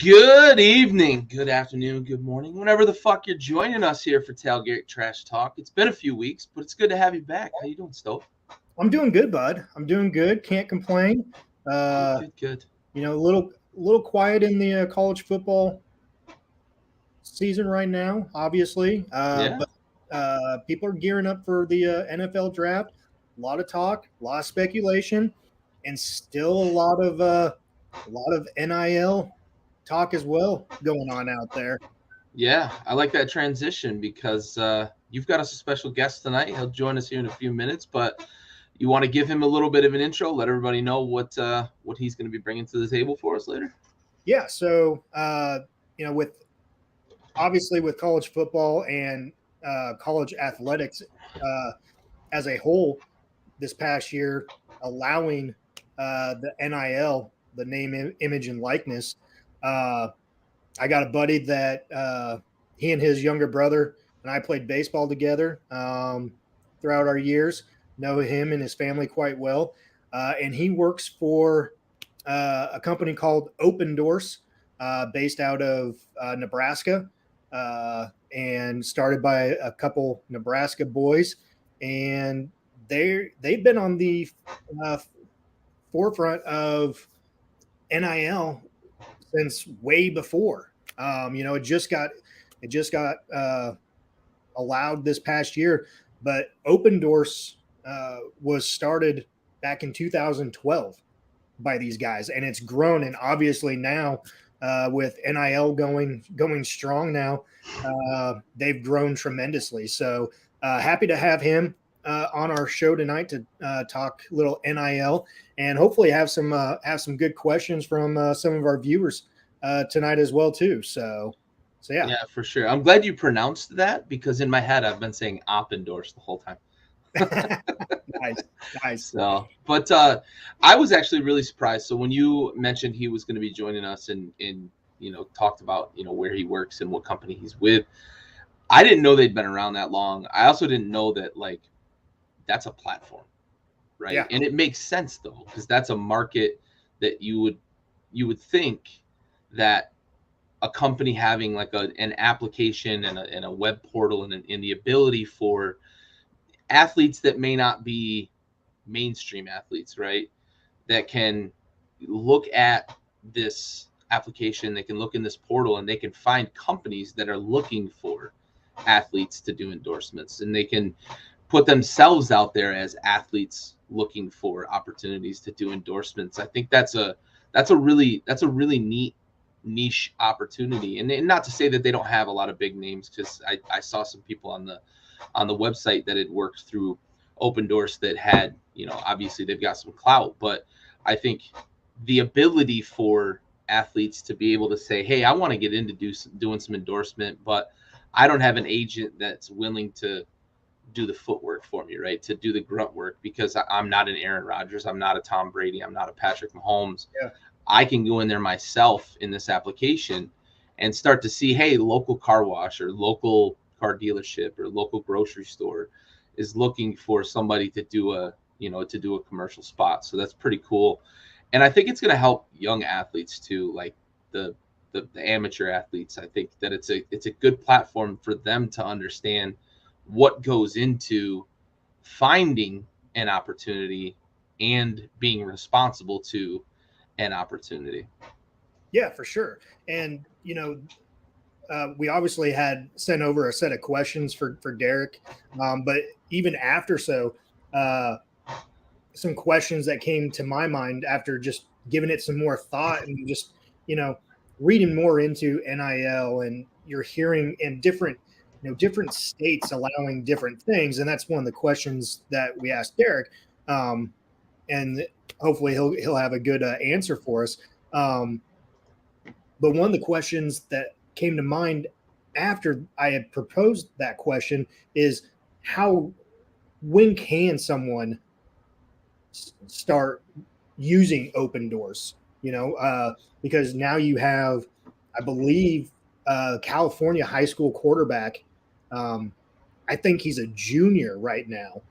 Good evening, good afternoon, good morning, whenever the fuck you're joining us here for Tailgate Trash Talk. It's been a few weeks, but it's good to have you back. How you doing, Stove? I'm doing good, bud. I'm doing good. Can't complain. Good. A little quiet in the college football season right now, obviously. Yeah. But people are gearing up for the NFL draft. A lot of talk, a lot of speculation, and still a lot of NIL talk as well going on out there. Yeah, I like that transition because you've got us a special guest tonight. He'll join us here in a few minutes, but you want to give him a little bit of an intro, let everybody know what he's going to be bringing to the table for us later. Yeah. So with obviously with college football and college athletics as a whole this past year, allowing the NIL, the name, image, and likeness. I got a buddy that he and his younger brother and I played baseball together throughout our years, know him and his family quite well. And he works for a company called Opendorse, based out of Nebraska, and started by a couple Nebraska boys. And they've been on the uh, forefront of NIL since way before. It just got allowed this past year, but Opendorse was started back in 2012 by these guys, and it's grown. And obviously now, with NIL going strong now, they've grown tremendously. So happy to have him on our show tonight to talk a little NIL, and hopefully have some good questions from some of our viewers tonight as well too. So yeah. Yeah, for sure. I'm glad you pronounced that because in my head I've been saying Opendorse the whole time. Nice. So, but I was actually really surprised. So when you mentioned he was going to be joining us and talked about where he works and what company he's with, I didn't know they'd been around that long. I also didn't know that that's a platform, right? Yeah. And it makes sense though because that's a market that you would think that a company having like an application and a web portal and the ability for athletes that may not be mainstream athletes, right? That can look at this application, they can look in this portal, and they can find companies that are looking for athletes to do endorsements, and they can put themselves out there as athletes looking for opportunities to do endorsements. I think that's a really neat niche opportunity, and not to say that they don't have a lot of big names, because I saw some people on the website that had worked through Opendorse that had, obviously they've got some clout, but I think the ability for athletes to be able to say, hey, I want to get into doing some endorsement, but I don't have an agent that's willing to do the footwork for me, right? To do the grunt work, because I'm not an Aaron Rodgers, I'm not a Tom Brady, I'm not a Patrick Mahomes. Yeah. I can go in there myself in this application and start to see, hey, local car wash or local car dealership or local grocery store is looking for somebody to do a commercial spot. So that's pretty cool. And I think it's going to help young athletes too, like the amateur athletes. I think that it's a good platform for them to understand what goes into finding an opportunity and being responsible to an opportunity. Yeah, for sure. And we obviously had sent over a set of questions for Derek, but even after some questions that came to my mind after just giving it some more thought and just reading more into NIL, and you're hearing in different states allowing different things, and that's one of the questions that we asked Derek, and hopefully he'll have a good answer for us. But one of the questions that came to mind after I had proposed that question is when can someone start using Opendorse? Because now you have, I believe, California high school quarterback. I think he's a junior right now,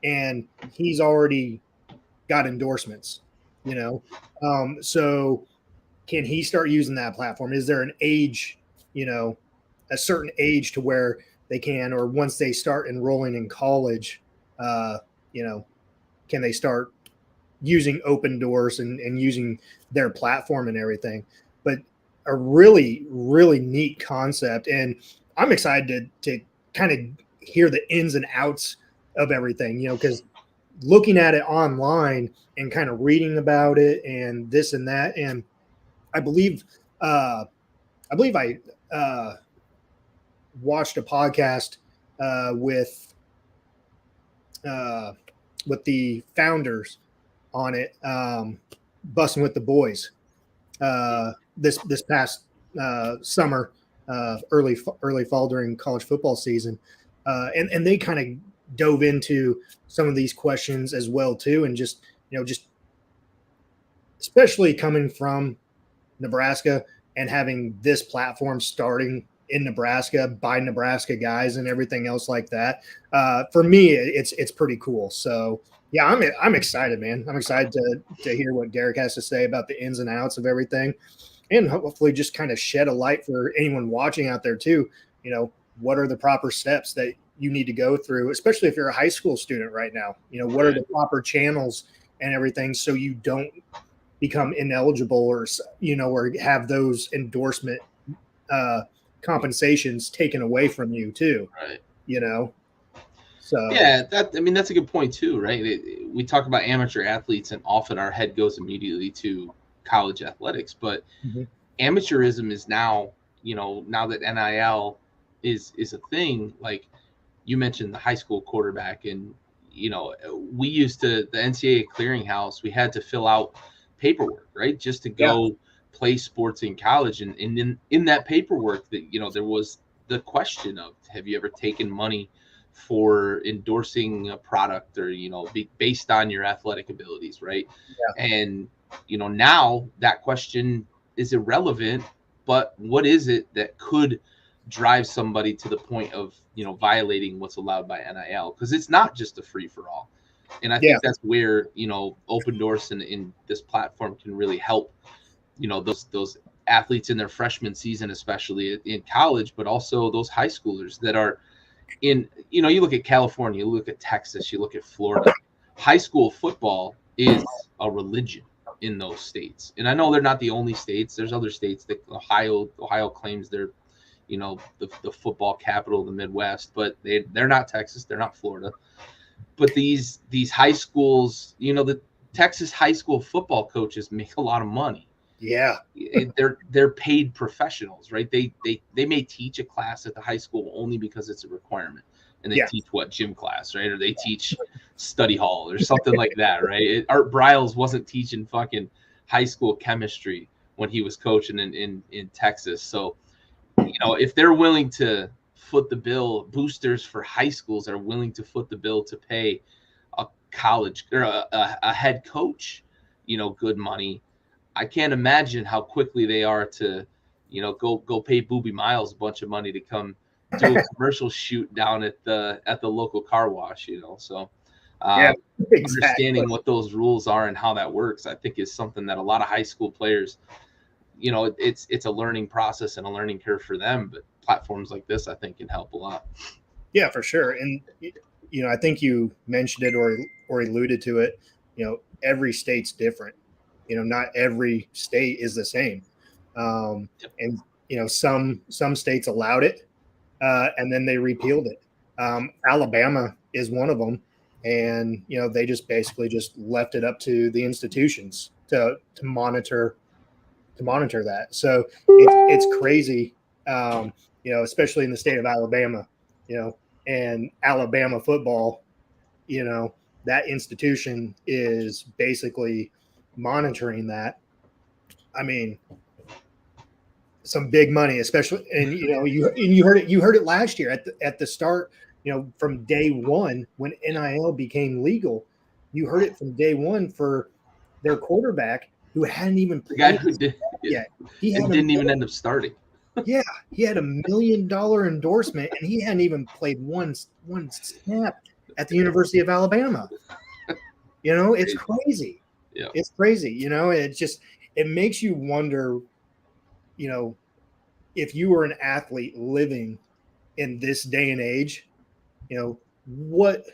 and he's already got endorsements. So can he start using that platform? Is there an age, a certain age to where they can, or once they start enrolling in college, can they start using Opendorse and using their platform and everything? But a really, really neat concept. And I'm excited to kind of hear the ins and outs of everything, because looking at it online and kind of reading about it and this and that. And I believe I watched a podcast with the founders on it, Busting with the Boyz, this past summer, early fall during college football season, and they kind of dove into some of these questions as well too, and just especially coming from Nebraska and having this platform starting in Nebraska by Nebraska guys and everything else like that. For me, it's pretty cool. So yeah, I'm excited, man. I'm excited to hear what Derek has to say about the ins and outs of everything, and hopefully just kind of shed a light for anyone watching out there too. What are the proper steps that you need to go through, especially if you're a high school student right now? What are the proper channels and everything so you don't become ineligible or have those endorsement compensations taken away from you too. Right. So yeah, that's a good point too, right? We talk about amateur athletes, and often our head goes immediately to college athletics, but amateurism is now, now that NIL is a thing. Like you mentioned, the high school quarterback, and we used to, the NCAA clearinghouse, we had to fill out paperwork, right, just to go play sports in college, and in that paperwork, that there was the question of, have you ever taken money for endorsing a product, or based on your athletic abilities, right? And now that question is irrelevant, but what is it that could drive somebody to the point of violating what's allowed by NIL? Because it's not just a free-for-all. And I think that's where Opendorse and in this platform can really help those athletes in their freshman season, especially in college, but also those high schoolers that are in, you look at California, you look at Texas, you look at Florida. High school football is a religion in those states. And I know they're not the only states. There's other states that Ohio claims they're the football capital of the Midwest, but they're not Texas, they're not Florida. But these high schools, the Texas high school football coaches make a lot of money. Yeah, they're paid professionals, right? They may teach a class at the high school only because it's a requirement, and they teach gym class, right? Or they teach study hall or something like that, right? Art Briles wasn't teaching fucking high school chemistry when he was coaching in Texas. So, if they're willing to foot the bill, boosters for high schools are willing to foot the bill to pay a college or a head coach, good money. I can't imagine how quickly they are to, go pay Booby Miles a bunch of money to come do a commercial shoot down at the local car wash, So understanding what those rules are and how that works, I think, is something that a lot of high school players, it's a learning process and a learning curve for them, but platforms like this, I think, can help a lot. Yeah, for sure. And, I think you mentioned it or alluded to it, every state's different. Not every state is the same. And, some states allowed it and then they repealed it. Alabama is one of them. And, they just basically just left it up to the institutions to monitor that. So it's crazy, especially in the state of Alabama, and Alabama football, that institution is basically monitoring that. I mean, some big money, especially, and you heard it last year at the start, from day one when NIL became legal. You heard it from day one for their quarterback who hadn't even played. The guy who did yet. He didn't even end up starting. Yeah, he had $1 million endorsement, and he hadn't even played one snap at the University of Alabama. It's crazy. Yeah. It's crazy. It's just, it makes you wonder, if you were an athlete living in this day and age, what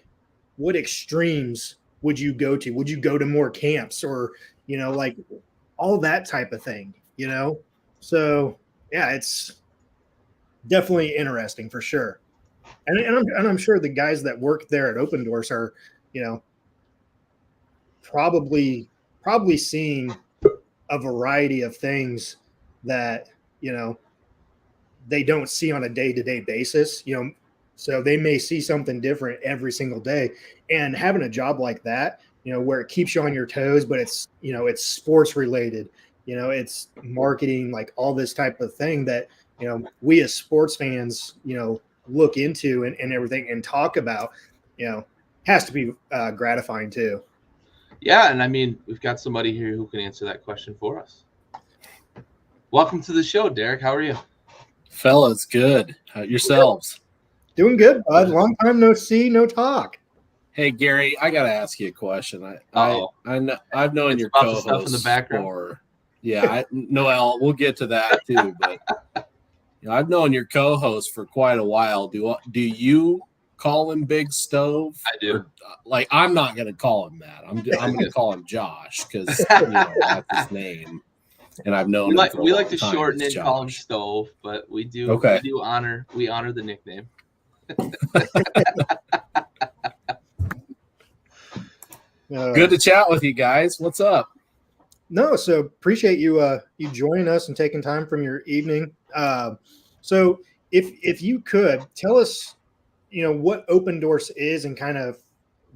extremes would you go to? Would you go to more camps or, like all that type of thing, So yeah, it's definitely interesting for sure. And I'm sure the guys that work there at Opendorse are, probably seeing a variety of things that, they don't see on a day-to-day basis, so they may see something different every single day. And having a job like that, where it keeps you on your toes, but it's, it's sports related, it's marketing, like all this type of thing that, we as sports fans, look into and everything and talk about, has to be gratifying too. Yeah. And I mean, we've got somebody here who can answer that question for us. Welcome to the show, Derek. How are you? Fellas, good. Yourselves? Doing good, bud. Long time no see, no talk. Hey, Gary, I got to ask you a question. I've known your co-host in the background. Noel, we'll get to that too. But I've known your co-host for quite a while. Do you call him Big Stove? I do. Or, I'm not going to call him that. I'm going to call him Josh because that's his name. And I've known we like to shorten it and call him Stove, but we honor the nickname. Good to chat with you guys. What's up? No, so appreciate you joining us and taking time from your evening. So if you could tell us, what Opendorse is and kind of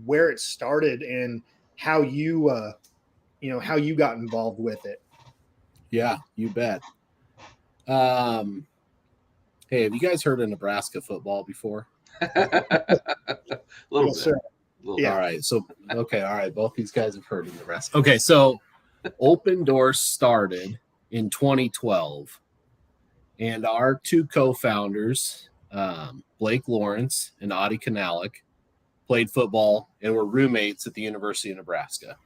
where it started and how you got involved with it. Yeah, you bet. Hey, have you guys heard of Nebraska football before? A little bit. Sir. Yeah. All right. So, okay. All right. Both these guys have heard of Nebraska. Okay. So, Opendorse started in 2012, and our two co-founders, Blake Lawrence and Adi Kanalik, played football and were roommates at the University of Nebraska.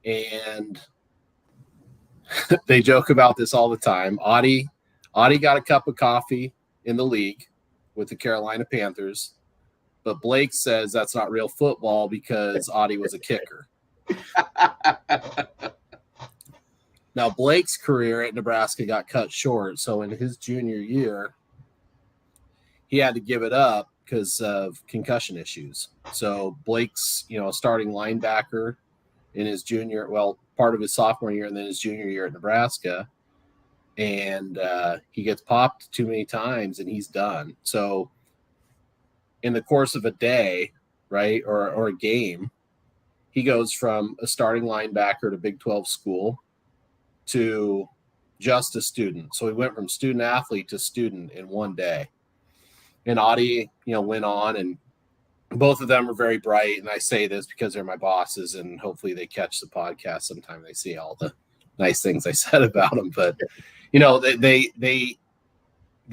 And they joke about this all the time. Adi got a cup of coffee in the league with the Carolina Panthers, but Blake says that's not real football because Adi was a kicker. Now, Blake's career at Nebraska got cut short, so in his junior year, he had to give it up because of concussion issues. So Blake's, a starting linebacker in his part of his sophomore year and then his junior year at Nebraska. And he gets popped too many times and he's done. So in the course of a day, right, or a game, he goes from a starting linebacker at a Big 12 school to just a student. So he went from student athlete to student in one day. And Adi, went on, and both of them are very bright. And I say this because they're my bosses, and hopefully they catch the podcast sometime. They see all the nice things I said about them. But, they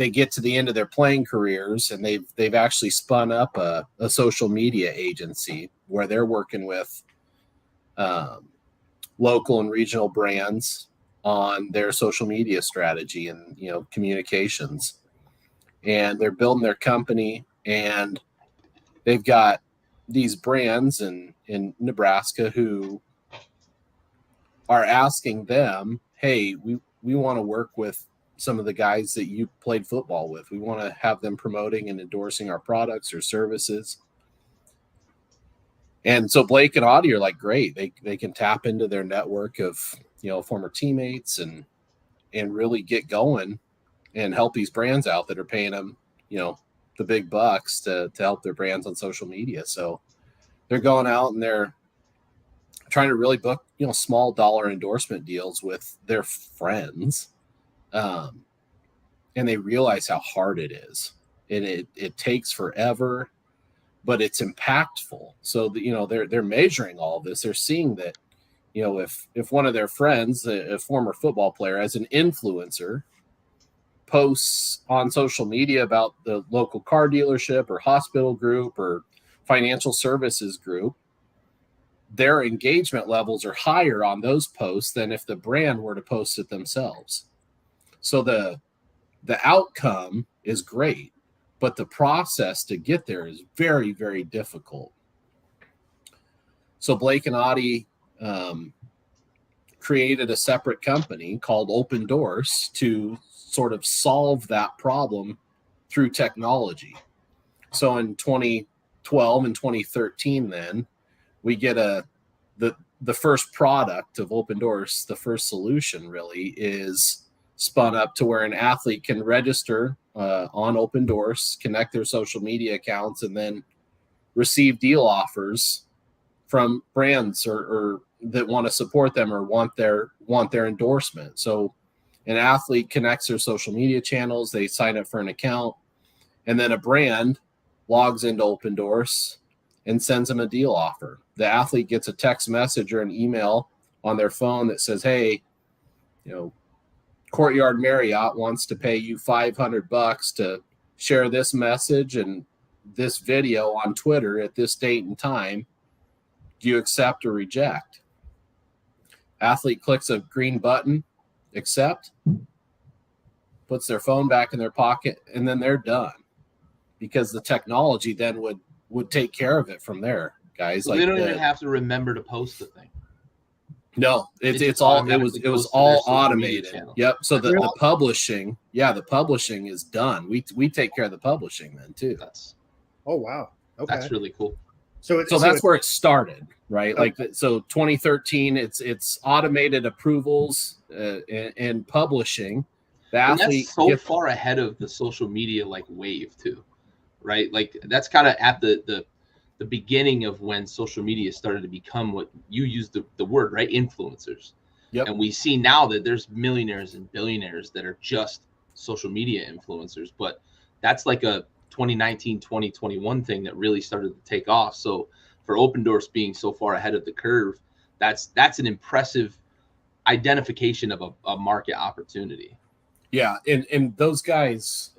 get to the end of their playing careers, and they've actually spun up a social media agency where they're working with local and regional brands on their social media strategy and, communications. And they're building their company, and they've got these brands in Nebraska who are asking them, hey, we want to work with some of the guys that you played football with. We want to have them promoting and endorsing our products or services. And so Blake and Adi are like, great. They can tap into their network of, former teammates and really get going and help these brands out that are paying them, the big bucks to help their brands on social media. So they're going out and they're trying to really book, small dollar endorsement deals with their friends. And they realize how hard it is. And it takes forever, but it's impactful. So they're measuring all of this. They're seeing that, if one of their friends, a former football player, as an influencer, posts on social media about the local car dealership or hospital group or financial services group, their engagement levels are higher on those posts than if the brand were to post it themselves. So the outcome is great, but the process to get there is very, very difficult. So Blake and Audie created a separate company called Opendorse to sort of solve that problem through technology. So in 2012 and 2013, then we get the first product of Opendorse, the first solution really is spun up to where an athlete can register on Opendorse, connect their social media accounts, and then receive deal offers from brands or that want to support them or want their endorsement. So an athlete connects their social media channels, they sign up for an account, and then a brand logs into Opendorse and sends them a deal offer. The athlete gets a text message or an email on their phone that says, hey, Courtyard Marriott wants to pay you $500 to share this message and this video on Twitter at this date and time. Do you accept or reject? Athlete clicks a green button, accept, puts their phone back in their pocket, and then they're done, because the technology then would take care of it from there, guys. So they don't even have to remember to post the thing. No, it was all automated. Yep. So the publishing, the publishing is done. We take care of the publishing then too. Oh wow. Okay. That's really cool. So that's where it started, right? Okay. Like, so 2013, it's automated approvals and publishing. The athlete that's so far ahead of the social media wave too, right? Like that's kind of at the beginning of when social media started to become what you used the word, right? Influencers. Yep. And we see now that there's millionaires and billionaires that are just social media influencers, but that's like a 2019, 2021 thing that really started to take off. So for Opendorse being so far ahead of the curve, that's an impressive identification of a market opportunity. Yeah. And those guys,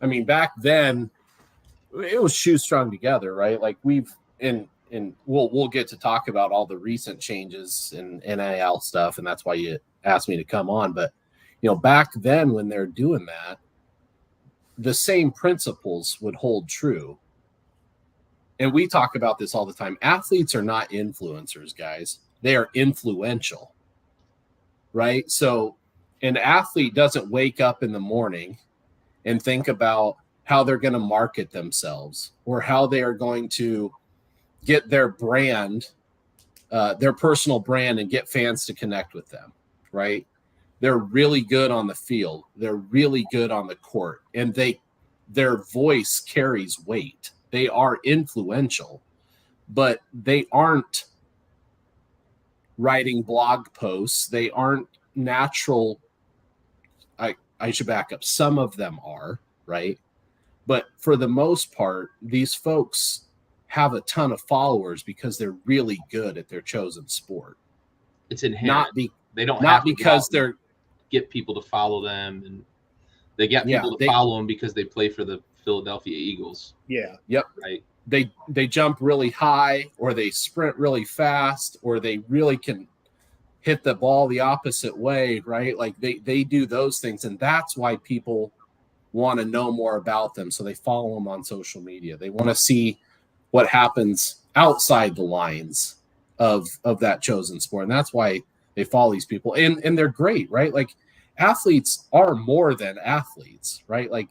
I mean, back then it was shoe strung together, right? Like we'll get to talk about all the recent changes in NIL stuff. And that's why you asked me to come on. But, back then when they're doing that, the same principles would hold true. And we talk about this all the time. Athletes are not influencers, guys. They are influential, right? So an athlete doesn't wake up in the morning and think about how they're going to market themselves or how they are going to get their brand, their personal brand, and get fans to connect with them, right? They're really good on the field. They're really good on the court, and their voice carries weight. They are influential, but they aren't writing blog posts. They aren't natural. I should back up. Some of them are, right? But for the most part, these folks have a ton of followers because they're really good at their chosen sport. It's inherent. They don't not have to because they're get people to follow them, and they get people to follow them because they play for the Philadelphia Eagles. Yeah. Yep. Right. They jump really high, or they sprint really fast, or they really can hit the ball the opposite way, right? Like they do those things, and that's why people want to know more about them. So they follow them on social media. They want to see what happens outside the lines of that chosen sport. And that's why they follow these people. And they're great, right? Like athletes are more than athletes, right? Like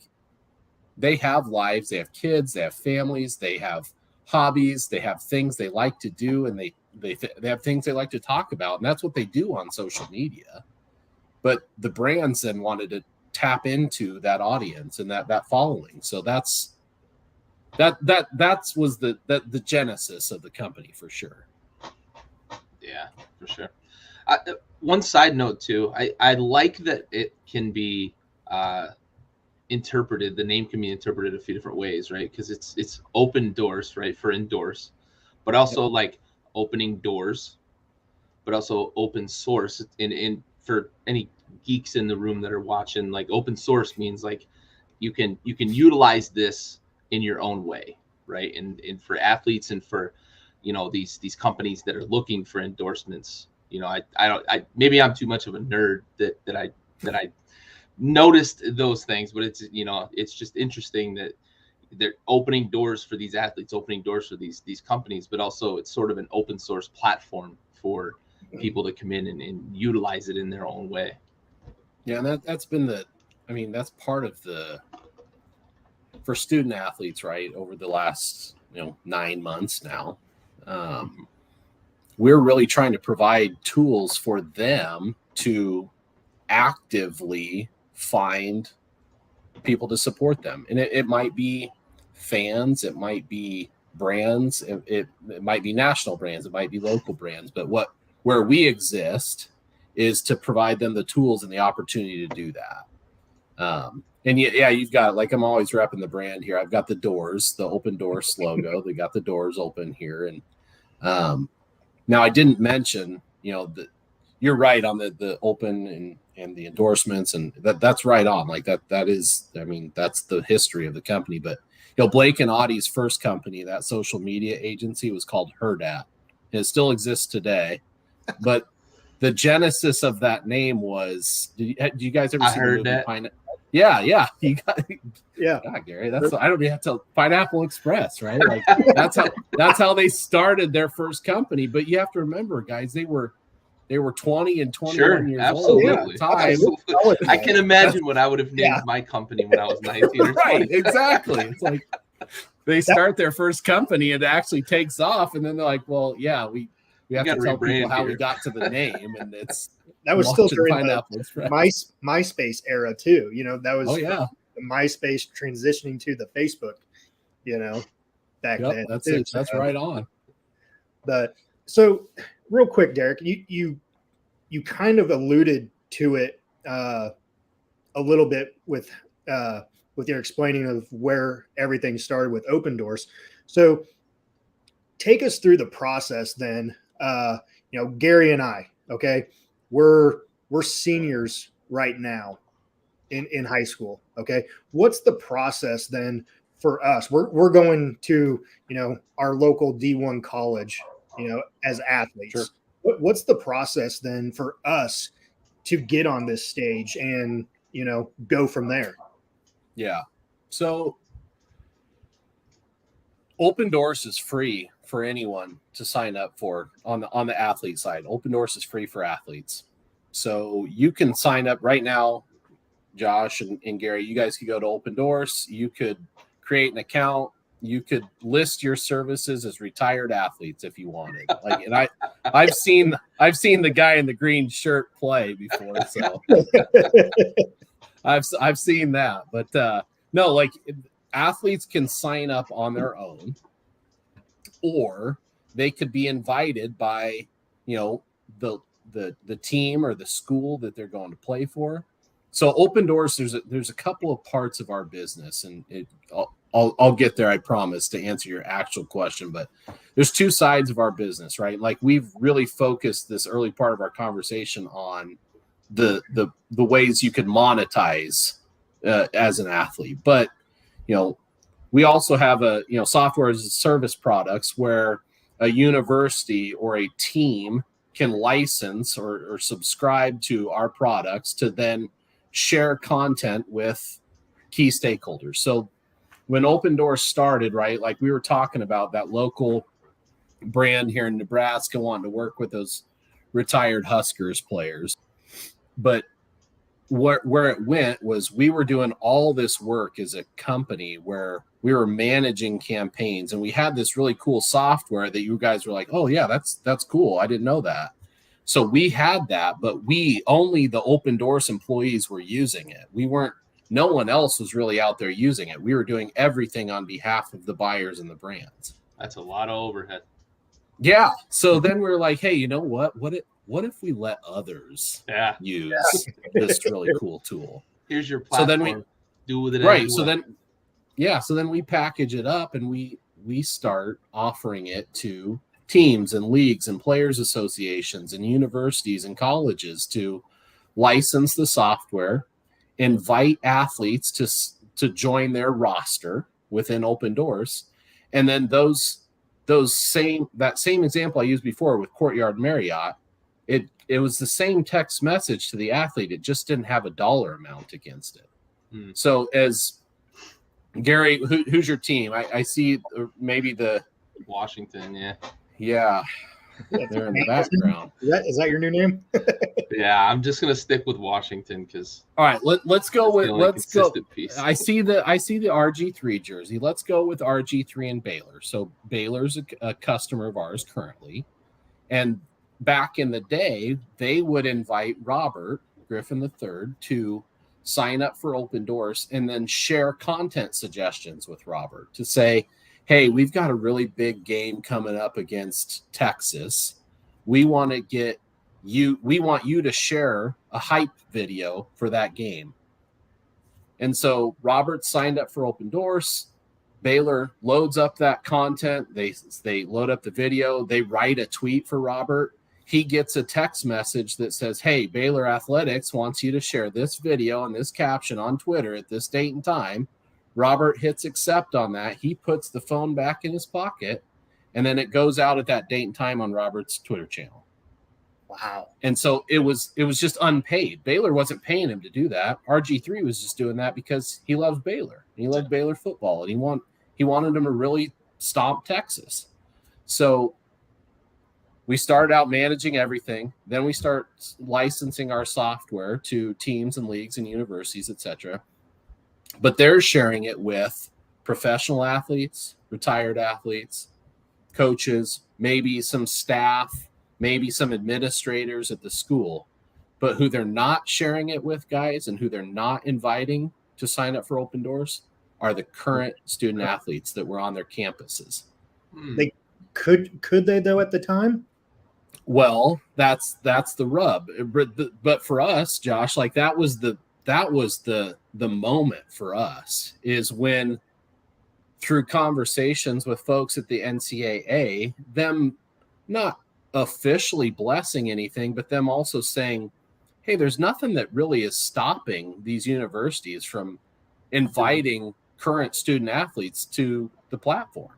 they have lives, they have kids, they have families, they have hobbies, they have things they like to do, and they have things they like to talk about. And that's what they do on social media. But the brands then wanted to tap into that audience and that following. So that was the genesis of the company for sure. Yeah, for sure. One side note too, I like that it can be interpreted. The name can be interpreted a few different ways, right? Because it's Opendorse, right, for endorse, but also like opening doors, but also open source. In for any geeks in the room that are watching, like open source means like you can utilize this in your own way, right? And for athletes and for these companies that are looking for endorsements. Maybe I'm too much of a nerd that I noticed those things, but it's just interesting that they're opening doors for these athletes, opening doors for these companies, but also it's sort of an open source platform for people to come in and utilize it in their own way. Yeah, and that's been that's part of for student athletes, right? Over the last 9 months now, we're really trying to provide tools for them to actively find people to support them. And it might be fans, it might be brands, it might be national brands, it might be local brands, but where we exist is to provide them the tools and the opportunity to do that. And yeah, you've got, like, I'm always repping the brand here. I've got the doors, the Opendorse logo. They got the doors open here. And now I didn't mention, that you're right on the open and the endorsements, and that's right on. Like that is, that's the history of the company. But Blake and Audie's first company, that social media agency, was called Herdat. It still exists today, but the genesis of that name was, do you guys ever see the movie Pineapple? Yeah. You got, yeah, Gary. I don't even have to Pineapple Express, right? Like that's how they started their first company. But you have to remember, guys, they were 20 and 21 years absolutely. old at the time. Absolutely. I can imagine what I would have named my company when I was 19 or 20. Right, exactly. It's like they start their first company and it actually takes off, and then they're like, well, yeah, we have to tell people how we got to the name, and that was still during Pineapple the MySpace era too. That was the MySpace transitioning to the Facebook, back then. That's it. That's right on. But so real quick, Derek, you kind of alluded to it a little bit with your explaining of where everything started with Opendorse. So take us through the process then. Gary and I, okay, we're seniors right now in high school. Okay. What's the process then for us? We're going to, our local D1 college, as athletes. Sure. What's the process then for us to get on this stage and, go from there? Yeah. So Opendorse is free for anyone to sign up for on the athlete side. Opendorse is free for athletes. So you can sign up right now, Josh and Gary. You guys could go to Opendorse. You could create an account. You could list your services as retired athletes if you wanted. Like, and I've seen the guy in the green shirt play before, so I've seen that. But no, like, athletes can sign up on their own, or they could be invited by, the team or the school that they're going to play for. So Opendorse, there's a couple of parts of our business, and I'll get there, I promise, to answer your actual question. But there's two sides of our business, right? Like, we've really focused this early part of our conversation on the ways you could monetize as an athlete. But we also have software as a service products where a university or a team can license or subscribe to our products to then share content with key stakeholders. So when Opendorse started, right, like we were talking about, that local brand here in Nebraska wanting to work with those retired Huskers players. But where it went was, we were doing all this work as a company where we were managing campaigns, and we had this really cool software that you guys were like, oh yeah, that's cool. I didn't know that. So we had that, but only the Opendorse employees were using it. No one else was really out there using it. We were doing everything on behalf of the buyers and the brands. That's a lot of overhead. Yeah. So then we're like, hey, you know what? What if we let others use this really cool tool? Here's your platform. So then do with it. Right. So then we package it up, and we start offering it to teams and leagues and players associations and universities and colleges to license the software, invite athletes to join their roster within Opendorse, and then those that same example I used before with Courtyard Marriott, it was the same text message to the athlete. It just didn't have a dollar amount against it. So as Gary, who's your team? I see maybe the Washington. Yeah. They're in the background. Is that your new name? Yeah, I'm just gonna stick with Washington because. All right, let's go with piece. I see the RG3 jersey. Let's go with RG3 and Baylor. So Baylor's a customer of ours currently, and back in the day, they would invite Robert Griffin III to sign up for Opendorse and then share content suggestions with Robert to say, hey, we've got a really big game coming up against Texas. We want you to share a hype video for that game. And so Robert signed up for Opendorse. Baylor loads up that content. They load up the video. They write a tweet for Robert. He gets a text message that says, hey, Baylor Athletics wants you to share this video and this caption on Twitter at this date and time. Robert hits accept on that. He puts the phone back in his pocket, and then it goes out at that date and time on Robert's Twitter channel. Wow. And so it was just unpaid. Baylor wasn't paying him to do that. RG3 was just doing that because he loves Baylor. He loved Baylor football, and he wanted him to really stomp Texas. So we started out managing everything. Then we start licensing our software to teams and leagues and universities, etc. But they're sharing it with professional athletes, retired athletes, coaches, maybe some staff, maybe some administrators at the school. But who they're not sharing it with, guys, and who they're not inviting to sign up for Opendorse are the current student athletes that were on their campuses. They could they though at the time? Well, that's the rub. But for us, Josh, like that was the moment for us is when through conversations with folks at the NCAA, them not officially blessing anything, but them also saying, hey, there's nothing that really is stopping these universities from inviting current student athletes to the platform.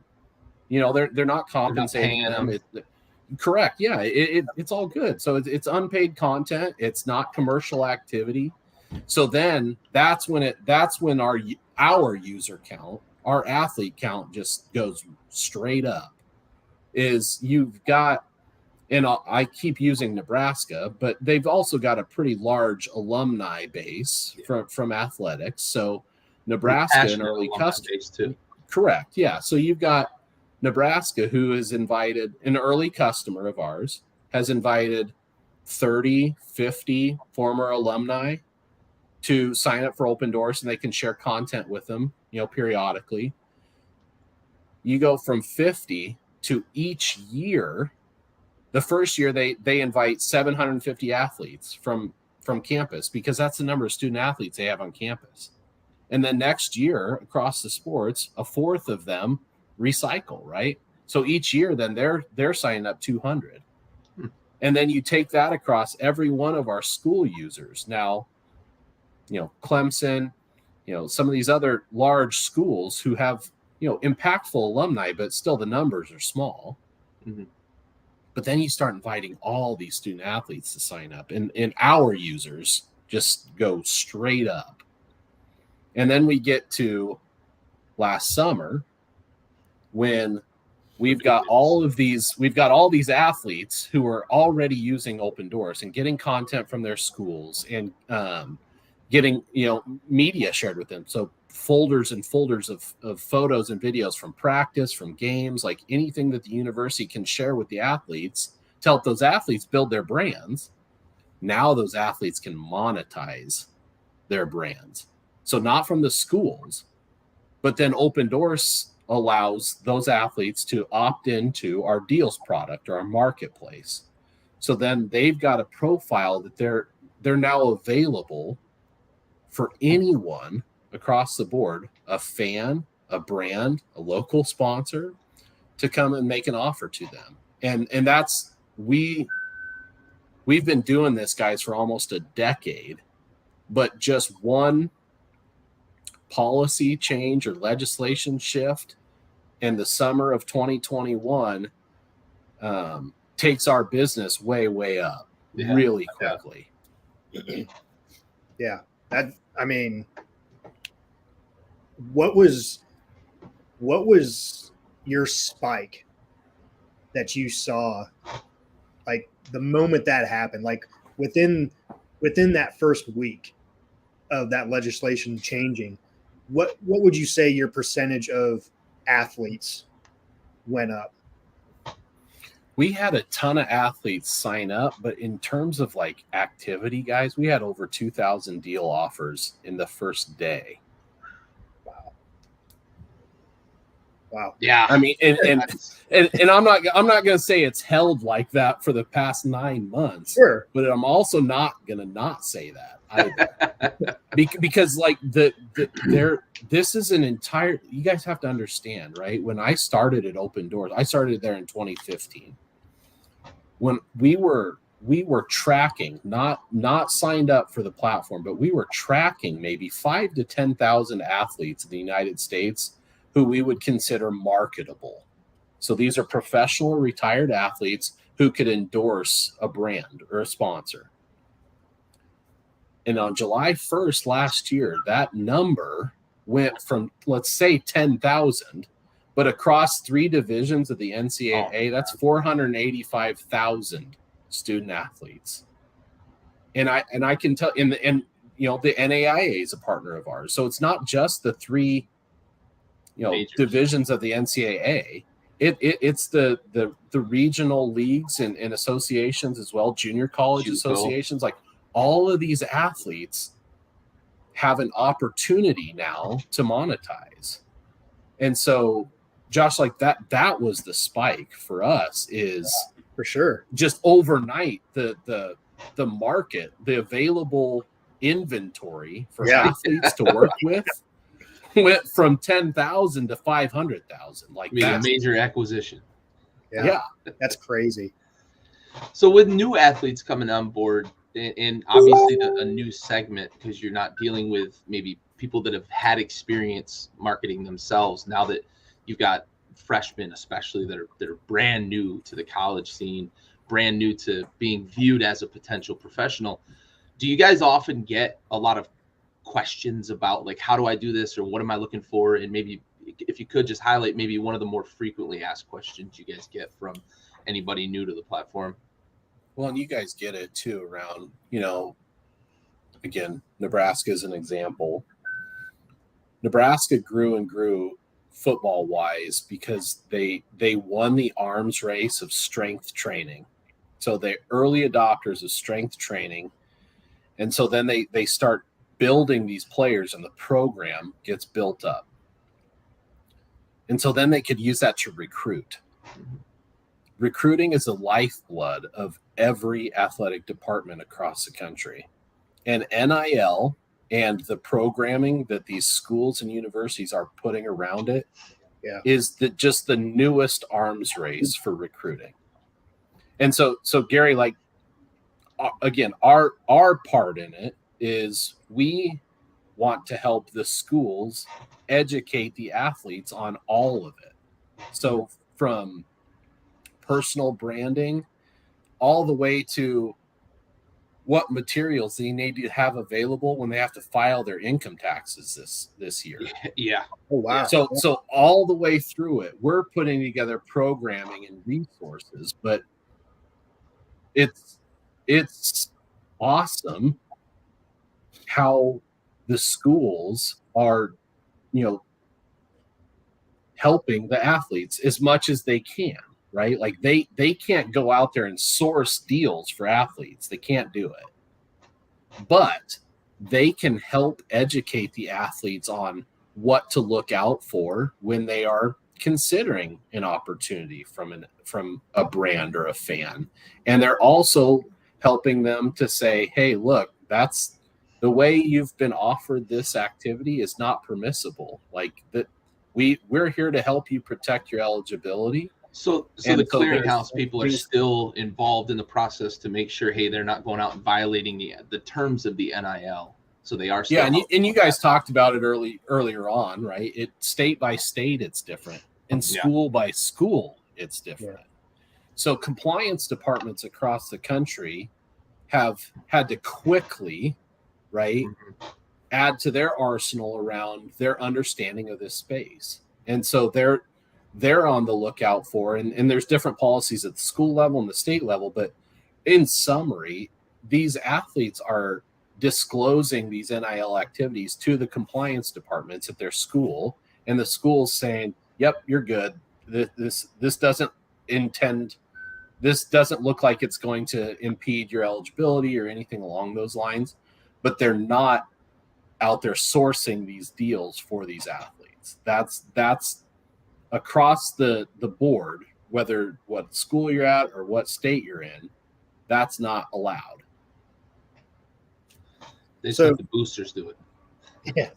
You know, they're not compensating them. Correct. Yeah, it's all good. So it's unpaid content. It's not commercial activity. So then that's when our user count, our athlete count just goes straight up. Is you've got, and I keep using Nebraska, but they've also got a pretty large alumni base from athletics. So Nebraska and early customers too. Correct. Yeah. So you've got Nebraska, who has invited an early customer of ours, has invited 30, 50 former alumni to sign up for Opendorse, and they can share content with them, periodically. You go from 50 to each year. The first year they invite 750 athletes from campus because that's the number of student athletes they have on campus. And then next year across the sports, a fourth of them recycle, right? So each year then they're signing up 200. And then you take that across every one of our school users. Now, Clemson, some of these other large schools who have, impactful alumni, but still the numbers are small. Mm-hmm. But then you start inviting all these student athletes to sign up, and our users just go straight up. And then we get to last summer when we've got all these athletes who are already using Opendorse and getting content from their schools and getting media shared with them. So folders and folders of photos and videos from practice, from games, like anything that the university can share with the athletes to help those athletes build their brands. Now those athletes can monetize their brands. So not from the schools, but then Opendorse allows those athletes to opt into our deals product or our marketplace. So then they've got a profile that they're now available for anyone across the board, a fan, a brand, a local sponsor, to come and make an offer to them. And that's we've been doing this, guys, for almost a decade, but just one policy change or legislation shift and the summer of 2021 takes our business way up really quickly. Yeah. I mean, what was your spike that you saw, like the moment that happened, like within that first week of that legislation changing, what would you say your percentage of athletes went up? We had a ton of athletes sign up, but in terms of like activity, guys, we had over 2,000 deal offers in the first day. Wow. Yeah. I mean, and I'm not going to say it's held like that for the past 9 months. Sure. But I'm also not going to not say that either. because like this is an entire, you guys have to understand, right? When I started at Opendorse, I started there in 2015. When we were tracking, not signed up for the platform, but we were tracking maybe 5,000 to 10,000 athletes in the United States who we would consider marketable. So these are professional retired athletes who could endorse a brand or a sponsor. And on July 1st last year, that number went from, let's say, 10,000, but across 3 divisions of the NCAA, that's 485,000 student athletes. And I can tell, and you know, the NAIA is a partner of ours. So it's not just the 3 divisions of the NCAA. It's the regional leagues and associations as well, junior college associations. Like all of these athletes have an opportunity now to monetize. And so, Josh, like that was the spike for us, is for sure just overnight the market, the available inventory for athletes to work with went from 10,000 to 500,000. Like a major acquisition. Yeah, that's crazy. So with new athletes coming on board, and obviously a new segment, because you're not dealing with maybe people that have had experience marketing themselves. Now that you've got freshmen, especially that are brand new to the college scene, brand new to being viewed as a potential professional, do you guys often get a lot of questions about like, how do I do this, or what am I looking for? And maybe if you could just highlight maybe one of the more frequently asked questions you guys get from anybody new to the platform. Well, and you guys get it too around, again, Nebraska is an example. Nebraska grew and grew football wise because they won the arms race of strength training. So they're early adopters of strength training. And so then they start building these players and the program gets built up. And so then they could use that to recruit. Recruiting is the lifeblood of every athletic department across the country. And NIL and the programming that these schools and universities are putting around it is just the newest arms race for recruiting. And so Gary, like, again, our part in it is we want to help the schools educate the athletes on all of it. So from personal branding all the way to what materials they need to have available when they have to file their income taxes this year. Yeah. Oh, wow. So all the way through it, we're putting together programming and resources, but it's awesome how the schools are, helping the athletes as much as they can, right? Like they can't go out there and source deals for athletes. They can't do it. But they can help educate the athletes on what to look out for when they are considering an opportunity from a brand or a fan. And they're also helping them to say, hey, look, that's the way you've been offered this activity is not permissible. Like that, we're here to help you protect your eligibility. So the clearinghouse people are still involved in the process to make sure, hey, they're not going out and violating the terms of the NIL. So they are still. Yeah, and you guys talked about it earlier on, right? It state by state, it's different. and school by school, it's different. Yeah. So compliance departments across the country have had to quickly, right, add to their arsenal around their understanding of this space. And so they're on the lookout for, and there's different policies at the school level and the state level, but in summary, these athletes are disclosing these NIL activities to the compliance departments at their school, and the school's saying, yep, you're good. This doesn't look like it's going to impede your eligibility or anything along those lines, but they're not out there sourcing these deals for these athletes. That's across the board, whether what school you're at or what state you're in, that's not allowed. They just let the boosters do it. Yeah.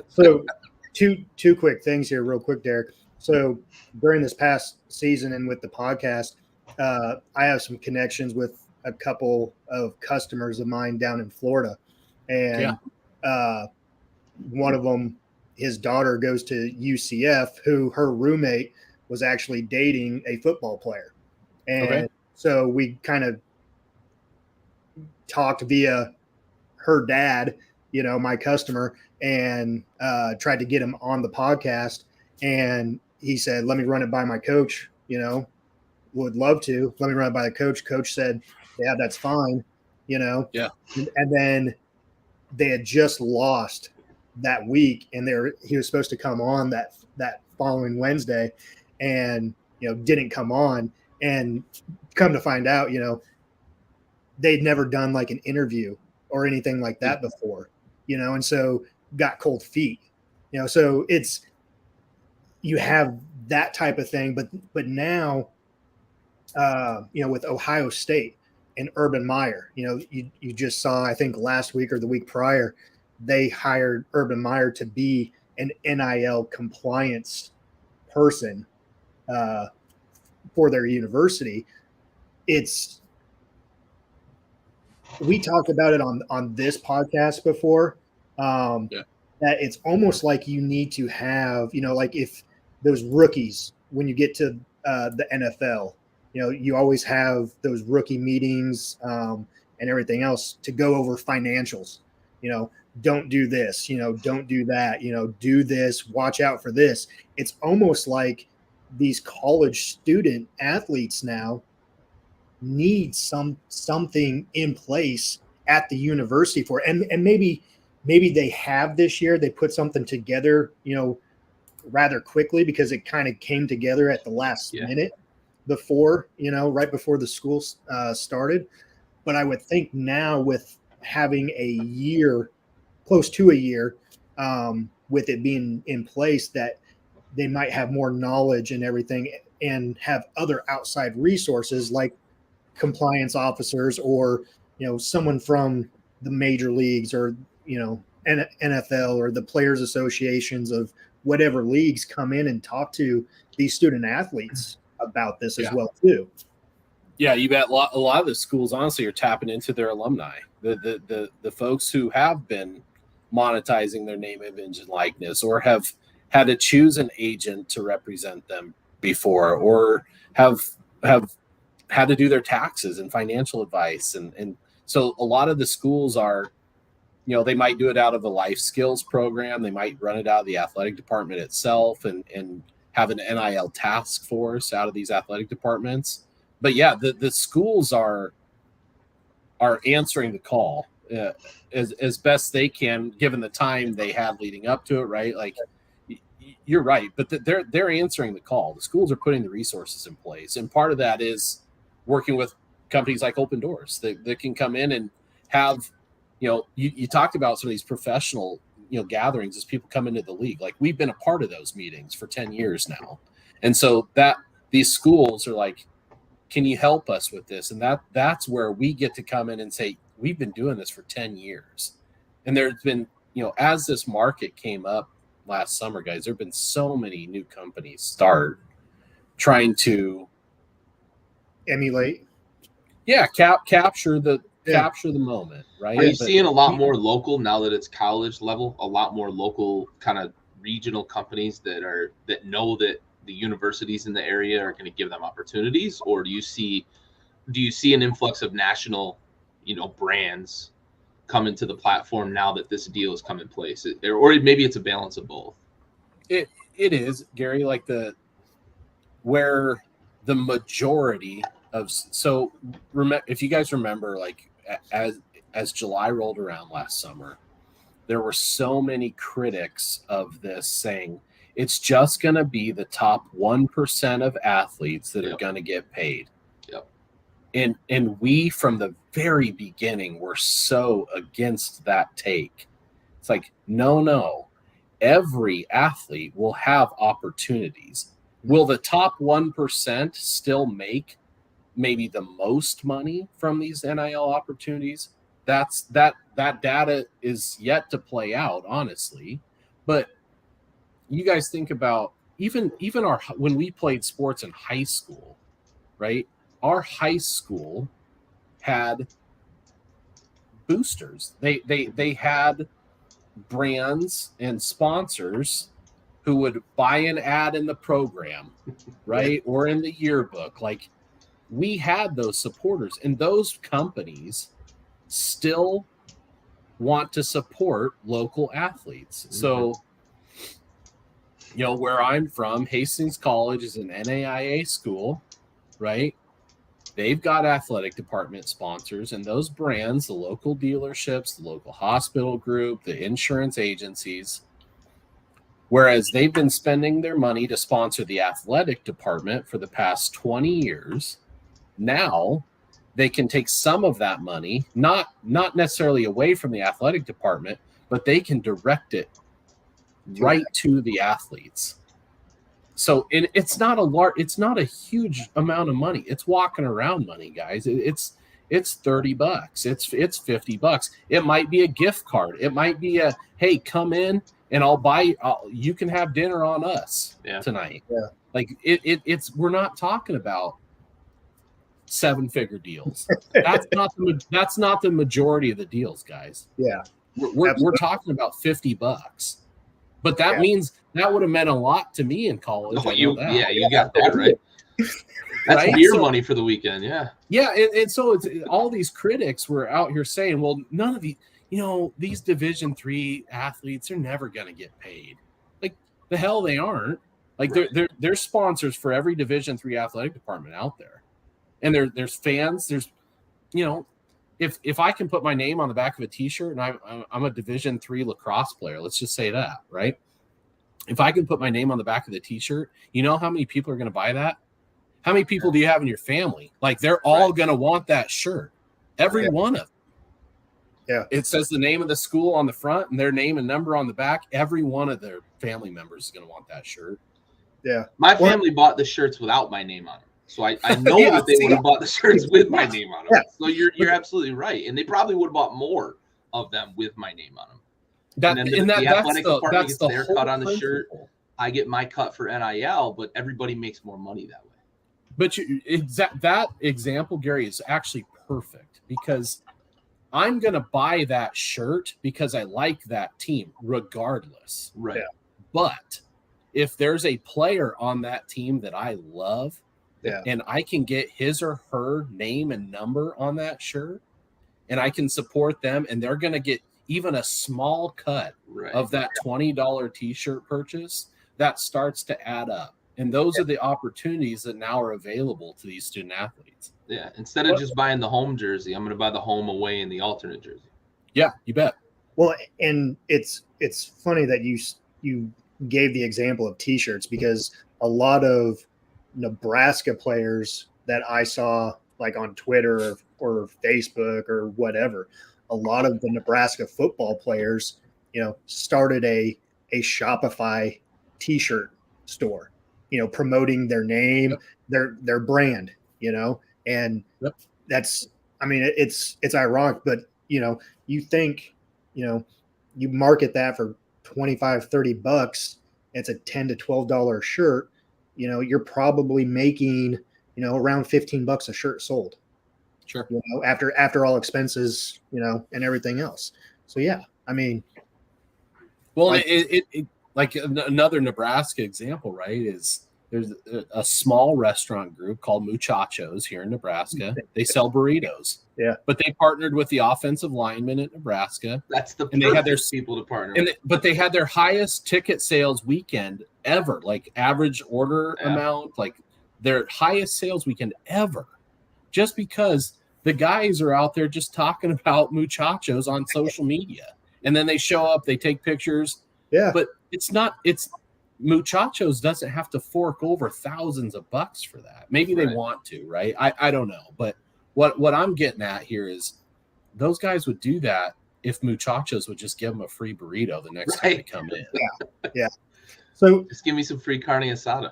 So two quick things here, real quick, Derek. So during this past season and with the podcast, I have some connections with a couple of customers of mine down in Florida, and one of them, his daughter goes to UCF, who her roommate was actually dating a football player. And so we kind of talked via her dad, my customer, and tried to get him on the podcast. And he said, let me run it by my coach, would love to. Let me run it by the coach. Coach said, yeah, that's fine, Yeah. And then they had just lost that week, and he was supposed to come on that following Wednesday, and didn't come on. And come to find out, they'd never done like an interview or anything like that before, and so got cold feet, so you have that type of thing, but now, with Ohio State and Urban Meyer, you just saw, I think last week or the week prior, they hired Urban Meyer to be an NIL compliance person for their university. We talked about it on this podcast before, that it's almost like you need to have, like if those rookies, when you get to the NFL, you always have those rookie meetings and everything else to go over financials, don't do this, don't do that, do this, watch out for this. It's almost like these college student athletes now need something in place at the university for, and maybe they have this year, they put something together, rather quickly, because it kind of came together at the last minute before, right before the school started. But I would think now, with having a year, close to a year, with it being in place, that they might have more knowledge and everything, and have other outside resources like compliance officers, or someone from the major leagues, or NFL, or the players associations of whatever leagues, come in and talk to these student athletes about this as well too. Yeah, you bet. A lot of the schools honestly are tapping into their alumni, the folks who have been monetizing their name, image, and likeness, or have had to choose an agent to represent them before, or have had to do their taxes and financial advice. And so a lot of the schools are, they might do it out of a life skills program. They might run it out of the athletic department itself, and have an NIL task force out of these athletic departments. But yeah, the schools are answering the call as best they can, given the time they had leading up to it, right? Like, you're right, but they're answering the call. The schools are putting the resources in place, and part of that is working with companies like Opendorse that can come in and have, you talked about some of these professional, gatherings as people come into the league. Like, we've been a part of those meetings for 10 years now, and so that these schools are like, can you help us with this? And that's where we get to come in and say, we've been doing this for 10 years. And there's been, as this market came up last summer, guys, there have been so many new companies start trying to emulate. Yeah. Capture the moment, right? Are you seeing a lot more local, now that it's college level, a lot more local kind of regional companies that know that the universities in the area are going to give them opportunities, or do you see an influx of national, brands coming to the platform now that this deal has come in place? Or maybe it's a balance of both. It is, Gary, like where the majority of, so if you guys remember, like as July rolled around last summer, there were so many critics of this saying it's just going to be the top 1% of athletes that are going to get paid. Yep. And we, from the very beginning, were so against that take. It's like, no, every athlete will have opportunities. Will the top 1% still make maybe the most money from these NIL opportunities? That data is yet to play out, honestly. But you guys think about even when we played sports in high school, right? Our high school had boosters. They had brands and sponsors who would buy an ad in the program, right? Or in the yearbook. Like, we had those supporters, and those companies still want to support local athletes. Mm-hmm. So, where I'm from, Hastings College is an NAIA school, right? They've got athletic department sponsors, and those brands, the local dealerships, the local hospital group, the insurance agencies, whereas they've been spending their money to sponsor the athletic department for the past 20 years, now they can take some of that money, not necessarily away from the athletic department, but they can direct it right to the athletes. So it's not a huge amount of money. It's walking around money, guys. It's $30. It's $50. It might be a gift card. It might be a, hey, come in and you can have dinner on us tonight. Yeah. Like it's we're not talking about 7-figure deals. That's not the majority of the deals, guys. Yeah. We're talking about $50. But that means that would have meant a lot to me in college. You got that right. That's right? Beer money for the weekend, yeah. Yeah, and so it's all these critics were out here saying, well, none of these Division III athletes are never going to get paid. Like, the hell they aren't. Like, right. They're sponsors for every Division III athletic department out there. And there's fans, there's, if I can put my name on the back of a T-shirt, and I'm a Division III lacrosse player, let's just say that, right? If I can put my name on the back of the T-shirt, you know how many people are going to buy that? How many people do you have in your family? Like, they're all going to want that shirt. Every one of them. Yeah. It says the name of the school on the front and their name and number on the back. Every one of their family members is going to want that shirt. Yeah. My family bought the shirts without my name on them. So I know that they would have bought the shirts with my name on them. Yeah. So you're absolutely right. And they probably would have bought more of them with my name on them. The athletic department gets their cut on the shirt. I get my cut for NIL, but everybody makes more money that way. But that example, Gary, is actually perfect because I'm going to buy that shirt because I like that team regardless. Right. Yeah. But if there's a player on that team that I love, and I can get his or her name and number on that shirt, and I can support them, and they're going to get even a small cut of that $20 T-shirt purchase, that starts to add up. And those are the opportunities that now are available to these student athletes. Yeah. Instead of just buying the home jersey, I'm going to buy the home, away, and the alternate jersey. Yeah, you bet. Well, and it's funny that you gave the example of T-shirts because a lot of Nebraska players that I saw like on Twitter or Facebook or whatever, a lot of the Nebraska football players, started a Shopify T-shirt store, promoting their name, their brand, and that's, I mean, it's ironic, but you think, you market that for $25-$30, it's a $10 to $12 shirt. You're probably making, around $15 a shirt sold. Sure. After all expenses, and everything else. So yeah, I mean, well, it like another Nebraska example, right? Is There's a small restaurant group called Muchachos here in Nebraska. They sell burritos. Yeah. But they partnered with the offensive linemen at Nebraska. That's the and they had their people to partner and with. but they had their highest ticket sales weekend ever, like average order amount, like their highest sales weekend ever, just because the guys are out there just talking about Muchachos on social media. And then they show up, they take pictures. Yeah. But it's Muchachos doesn't have to fork over thousands of bucks for that. Maybe they want to, right? I don't know. But what I'm getting at here is those guys would do that if Muchachos would just give them a free burrito the next time they come in. Yeah. So just give me some free carne asada.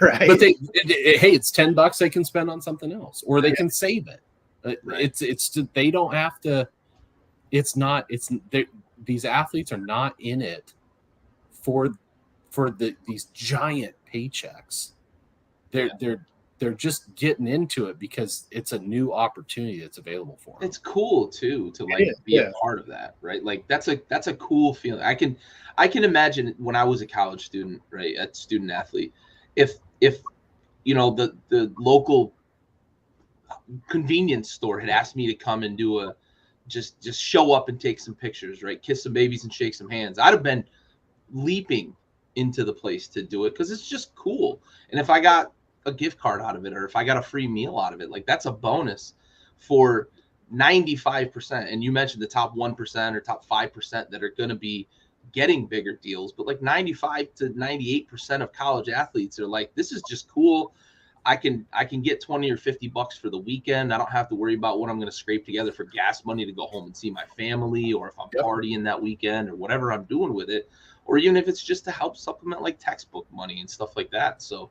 Right. But it's $10 they can spend on something else, or they can save it. It's they don't have to. These athletes are not in it for these giant paychecks. They're just getting into it because it's a new opportunity that's available for them. It's cool too to be a part of that, right? Like that's a cool feeling. I can imagine when I was a college student, right, a student athlete, if you know the local convenience store had asked me to come and do just show up and take some pictures, right, kiss some babies and shake some hands, I'd have been leaping into the place to do it because it's just cool. And if I got a gift card out of it, or if I got a free meal out of it, like that's a bonus for 95%. And you mentioned the top 1% or top 5% that are going to be getting bigger deals, but like 95 to 98% of college athletes are like, this is just cool. I can get 20 or 50 bucks for the weekend. I don't have to worry about what I'm going to scrape together for gas money to go home and see my family, or if I'm partying that weekend or whatever I'm doing with it, or even if it's just to help supplement like textbook money and stuff like that. So,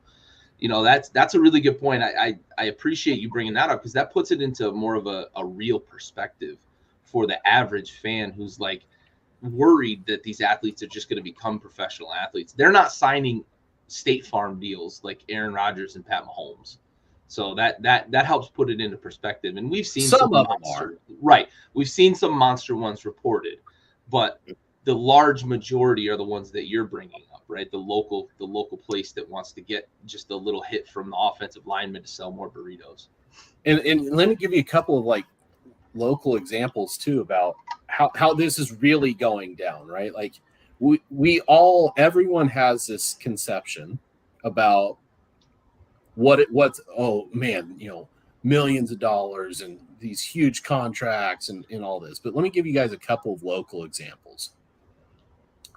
you know, that's a really good point. I appreciate you bringing that up because that puts it into more of a real perspective for the average fan who's like worried that these athletes are just going to become professional athletes. They're not signing State Farm deals like Aaron Rodgers and Pat Mahomes. So that helps put it into perspective. And we've seen some of them are right. We've seen some monster ones reported, but the large majority are the ones that you're bringing up, right? The local place that wants to get just a little hit from the offensive lineman to sell more burritos. And let me give you a couple of like local examples too about how this is really going down, right? Like everyone has this conception about what's oh man, you know, millions of dollars and these huge contracts and all this. But let me give you guys a couple of local examples.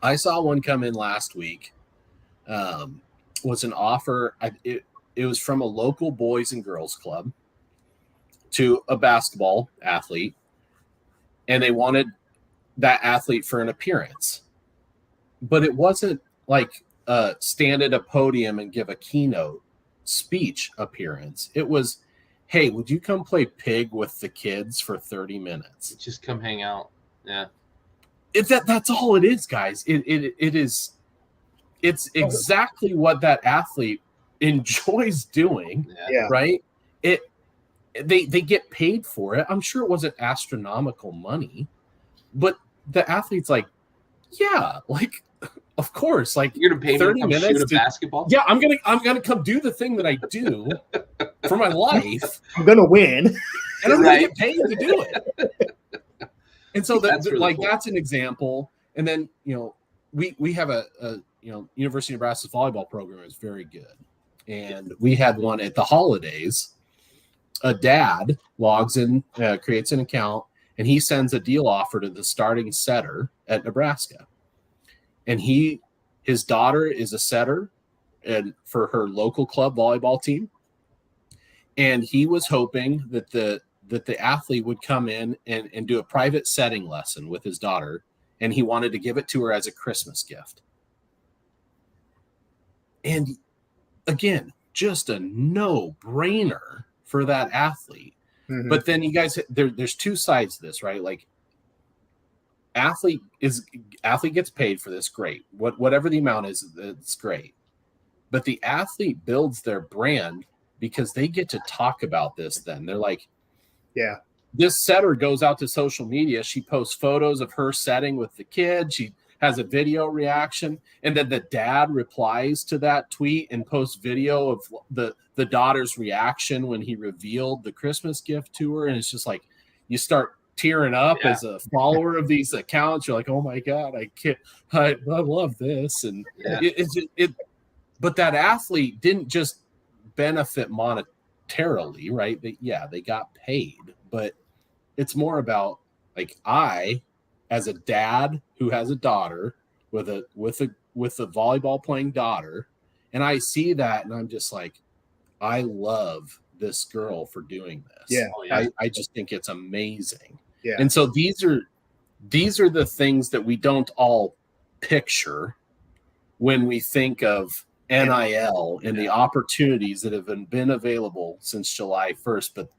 I saw one come in last week. Was an offer. It was from a local boys and girls club to a basketball athlete, and they wanted that athlete for an appearance. But it wasn't like stand at a podium and give a keynote speech appearance. It was, hey, would you come play pig with the kids for 30 minutes? Just come hang out. Yeah. That's all it is, guys. It's exactly what that athlete enjoys doing. Yeah. Right. They get paid for it. I'm sure it wasn't astronomical money, but the athlete's like, yeah, like, of course, like you're gonna pay 30 me to come minutes shoot a basketball. Yeah, I'm gonna come do the thing that I do for my life. I'm gonna win, and I'm gonna get paid to do it. And so that's really cool. That's an example. And then, you know, we have a University of Nebraska's volleyball program is very good. And we had one at the holidays. A dad logs in, creates an account, and he sends a deal offer to the starting setter at Nebraska. And his daughter is a setter and for her local club volleyball team. And he was hoping that the athlete would come in and do a private setting lesson with his daughter, and he wanted to give it to her as a Christmas gift. And again, just a no-brainer for that athlete. Mm-hmm. But then you guys, there's two sides to this, right? Like athlete gets paid for this, great. Whatever the amount is, it's great. But the athlete builds their brand because they get to talk about this then. They're like, yeah, this setter goes out to social media. She posts photos of her setting with the kid. She has a video reaction, and then the dad replies to that tweet and posts video of the daughter's reaction when he revealed the Christmas gift to her. And it's just like, you start tearing up as a follower of these accounts. You're like, oh my God, I love this. And but that athlete didn't just benefit monetarily, right? They got paid, but it's more about like, I, as a dad who has a daughter with a volleyball playing daughter, and I see that and I'm just like, I love this girl for doing this. I just think it's amazing. And so these are the things that we don't all picture when we think of NIL and the opportunities that have been available since July 1st. But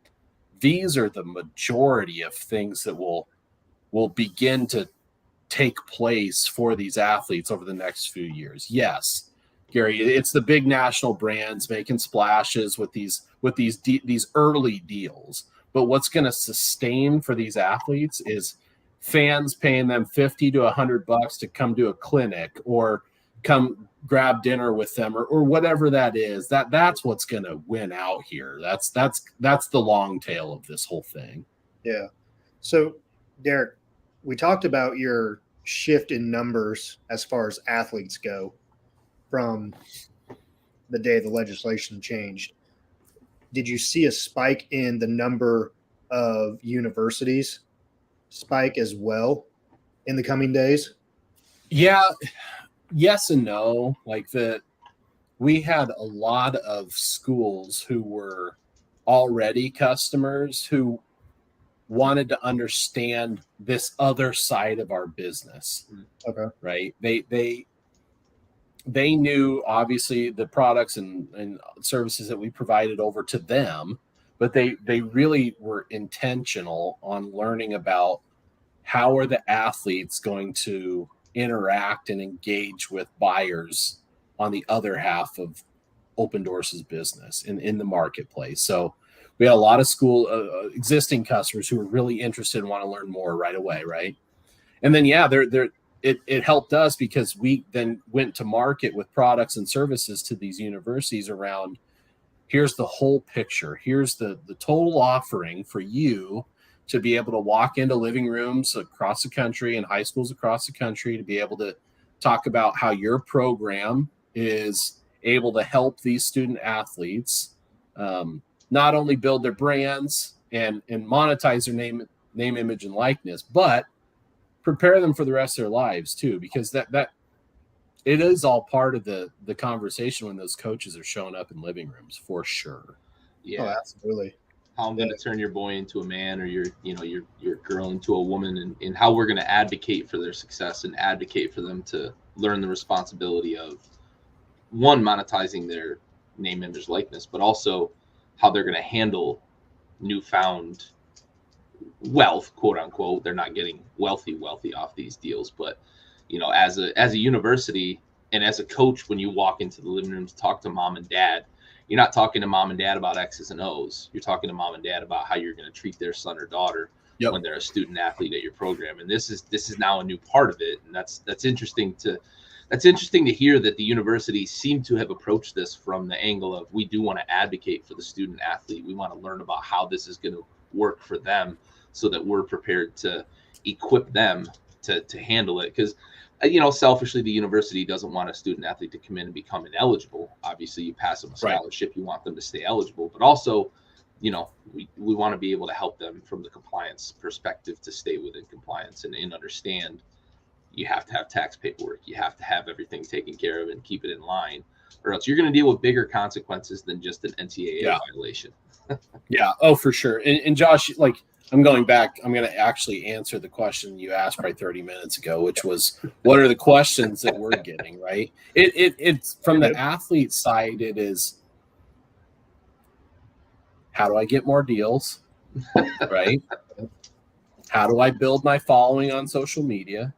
these are the majority of things that will begin to take place for these athletes over the next few years. Yes, Gary, it's the big national brands making splashes with these early deals. But what's going to sustain for these athletes is fans paying them $50 to $100 to come to a clinic or come grab dinner with them or whatever that is. That's what's going to win out here. That's the long tail of this whole thing. Yeah. So, Derek, we talked about your shift in numbers as far as athletes go from the day the legislation changed. Did you see a spike in the number of universities spike as well in the coming days? Yeah, yes and no. Like we had a lot of schools who were already customers who wanted to understand this other side of our business. Okay. Right. They knew obviously the products and services that we provided over to them, but they really were intentional on learning about how are the athletes going to interact and engage with buyers on the other half of Opendorse's business in the marketplace. So we had a lot of school existing customers who were really interested and want to learn more right away. Right. And then, it helped us because we then went to market with products and services to these universities around, here's the whole picture. Here's the total offering for you to be able to walk into living rooms across the country and high schools across the country to be able to talk about how your program is able to help these student athletes not only build their brands and monetize their name, image, and likeness, but prepare them for the rest of their lives too, because that it is all part of the conversation when those coaches are showing up in living rooms for sure. Yeah, absolutely. How I'm going to turn your boy into a man or your girl into a woman, and how we're going to advocate for their success and advocate for them to learn the responsibility of, one, monetizing their name, image, likeness, but also how they're going to handle newfound wealth, quote unquote. They're not getting wealthy off these deals, but as a university and as a coach, when you walk into the living room to talk to mom and dad, you're not talking to mom and dad about X's and O's. You're talking to mom and dad about how you're going to treat their son or daughter when they're a student athlete at your program. And this is now a new part of it. And that's interesting to hear that the university seemed to have approached this from the angle of, we do want to advocate for the student athlete. We want to learn about how this is going to work for them so that we're prepared to equip them to handle it. Because selfishly, the university doesn't want a student athlete to come in and become ineligible. Obviously, you pass them a scholarship, you want them to stay eligible, but also, we want to be able to help them from the compliance perspective to stay within compliance and understand you have to have tax paperwork, you have to have everything taken care of and keep it in line, or else you're going to deal with bigger consequences than just an NCAA violation. Yeah. Oh, for sure. And Josh, I'm going back. I'm going to actually answer the question you asked probably 30 minutes ago, which was, what are the questions that we're getting, right? It's from the athlete side. It is, how do I get more deals, right? How do I build my following on social media?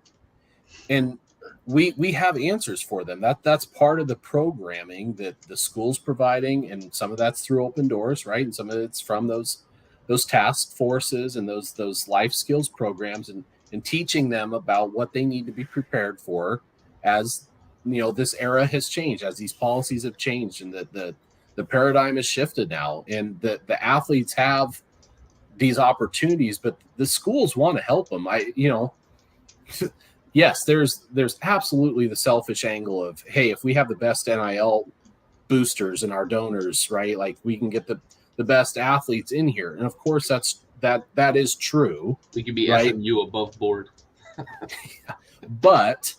And we have answers for them. That's part of the programming that the school's providing, and some of that's through Opendorse, right? And some of it's from those task forces and those life skills programs, and and teaching them about what they need to be prepared for as, this era has changed, as these policies have changed, and the paradigm has shifted now, and the athletes have these opportunities, but the schools want to help them. Yes, there's absolutely the selfish angle of, hey, if we have the best NIL boosters and our donors, right, like we can get the best athletes in here, and of course that is true. We could be right? SMU above board. But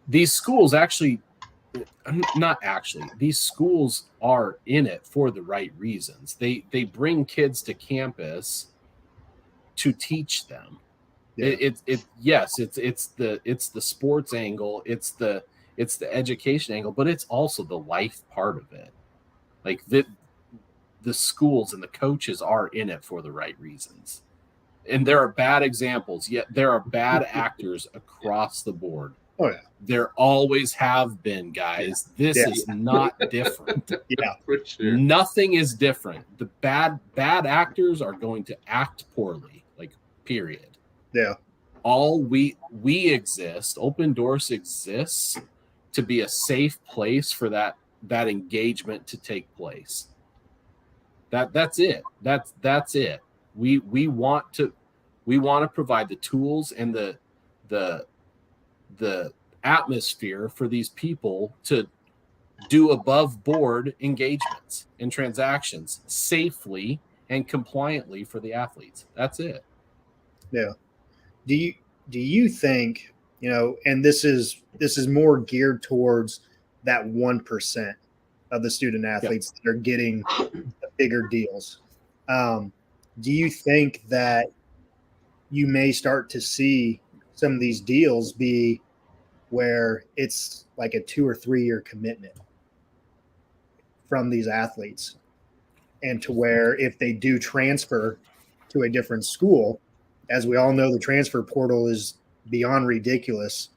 these schools these schools are in it for the right reasons. They bring kids to campus to teach them. Yeah. It's the sports angle, it's the education angle, but it's also the life part of it. Like the schools and the coaches are in it for the right reasons. And there are bad examples, yet there are bad actors across the board. Oh yeah. There always have been, guys. This is not different. Yeah, for sure. Nothing is different. The bad actors are going to act poorly, like period. Yeah. All we exist, Opendorse exists to be a safe place for that engagement to take place. That's it. That's it. We want to provide the tools and the atmosphere for these people to do above board engagements and transactions safely and compliantly for the athletes. That's it. Yeah. Do you think, and this is more geared towards that 1% of the student athletes that are getting the bigger deals. Do you think that you may start to see some of these deals be where it's like a 2 or 3 year commitment from these athletes, and to where if they do transfer to a different school, as we all know, the transfer portal is beyond ridiculous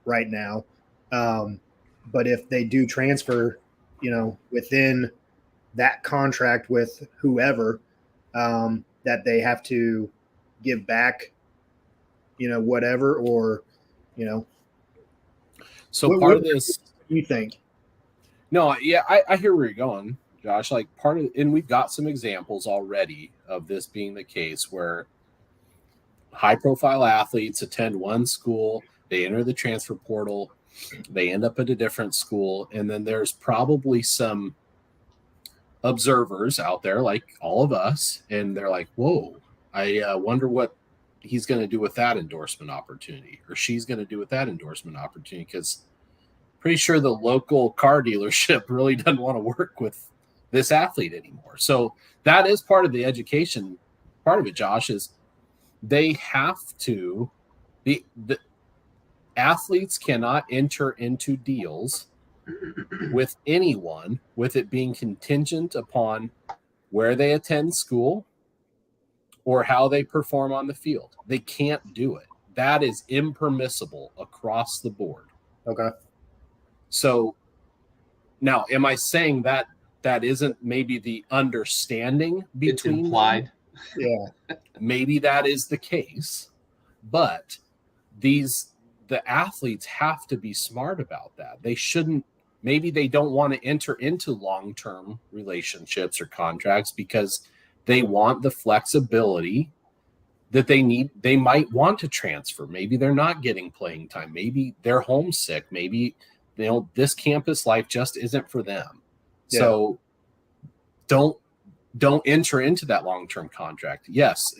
right now. But if they do transfer, within that contract with whoever, that they have to give back, whatever, or, So part of this, you think? No, yeah, I hear where you're going, Josh. Like and we've got some examples already of this being the case where high-profile athletes attend one school, they enter the transfer portal, they end up at a different school, and then there's probably some observers out there, like all of us, and they're like, whoa, I wonder what he's going to do with that endorsement opportunity, or she's going to do with that endorsement opportunity, because pretty sure the local car dealership really doesn't want to work with this athlete anymore. So that is part of the education part of it, Josh, is they have to the athletes cannot enter into deals with anyone with it being contingent upon where they attend school or how they perform on the field. They can't do it. That is impermissible across the board. Okay. So now, am I saying that isn't maybe the understanding between it's implied them? Yeah. Maybe that is the case, but the athletes have to be smart about that. They shouldn't, maybe they don't want to enter into long-term relationships or contracts because they want the flexibility that they need. They might want to transfer. Maybe they're not getting playing time. Maybe they're homesick. Maybe, this campus life just isn't for them. Yeah. So don't enter into that long-term contract. Yes,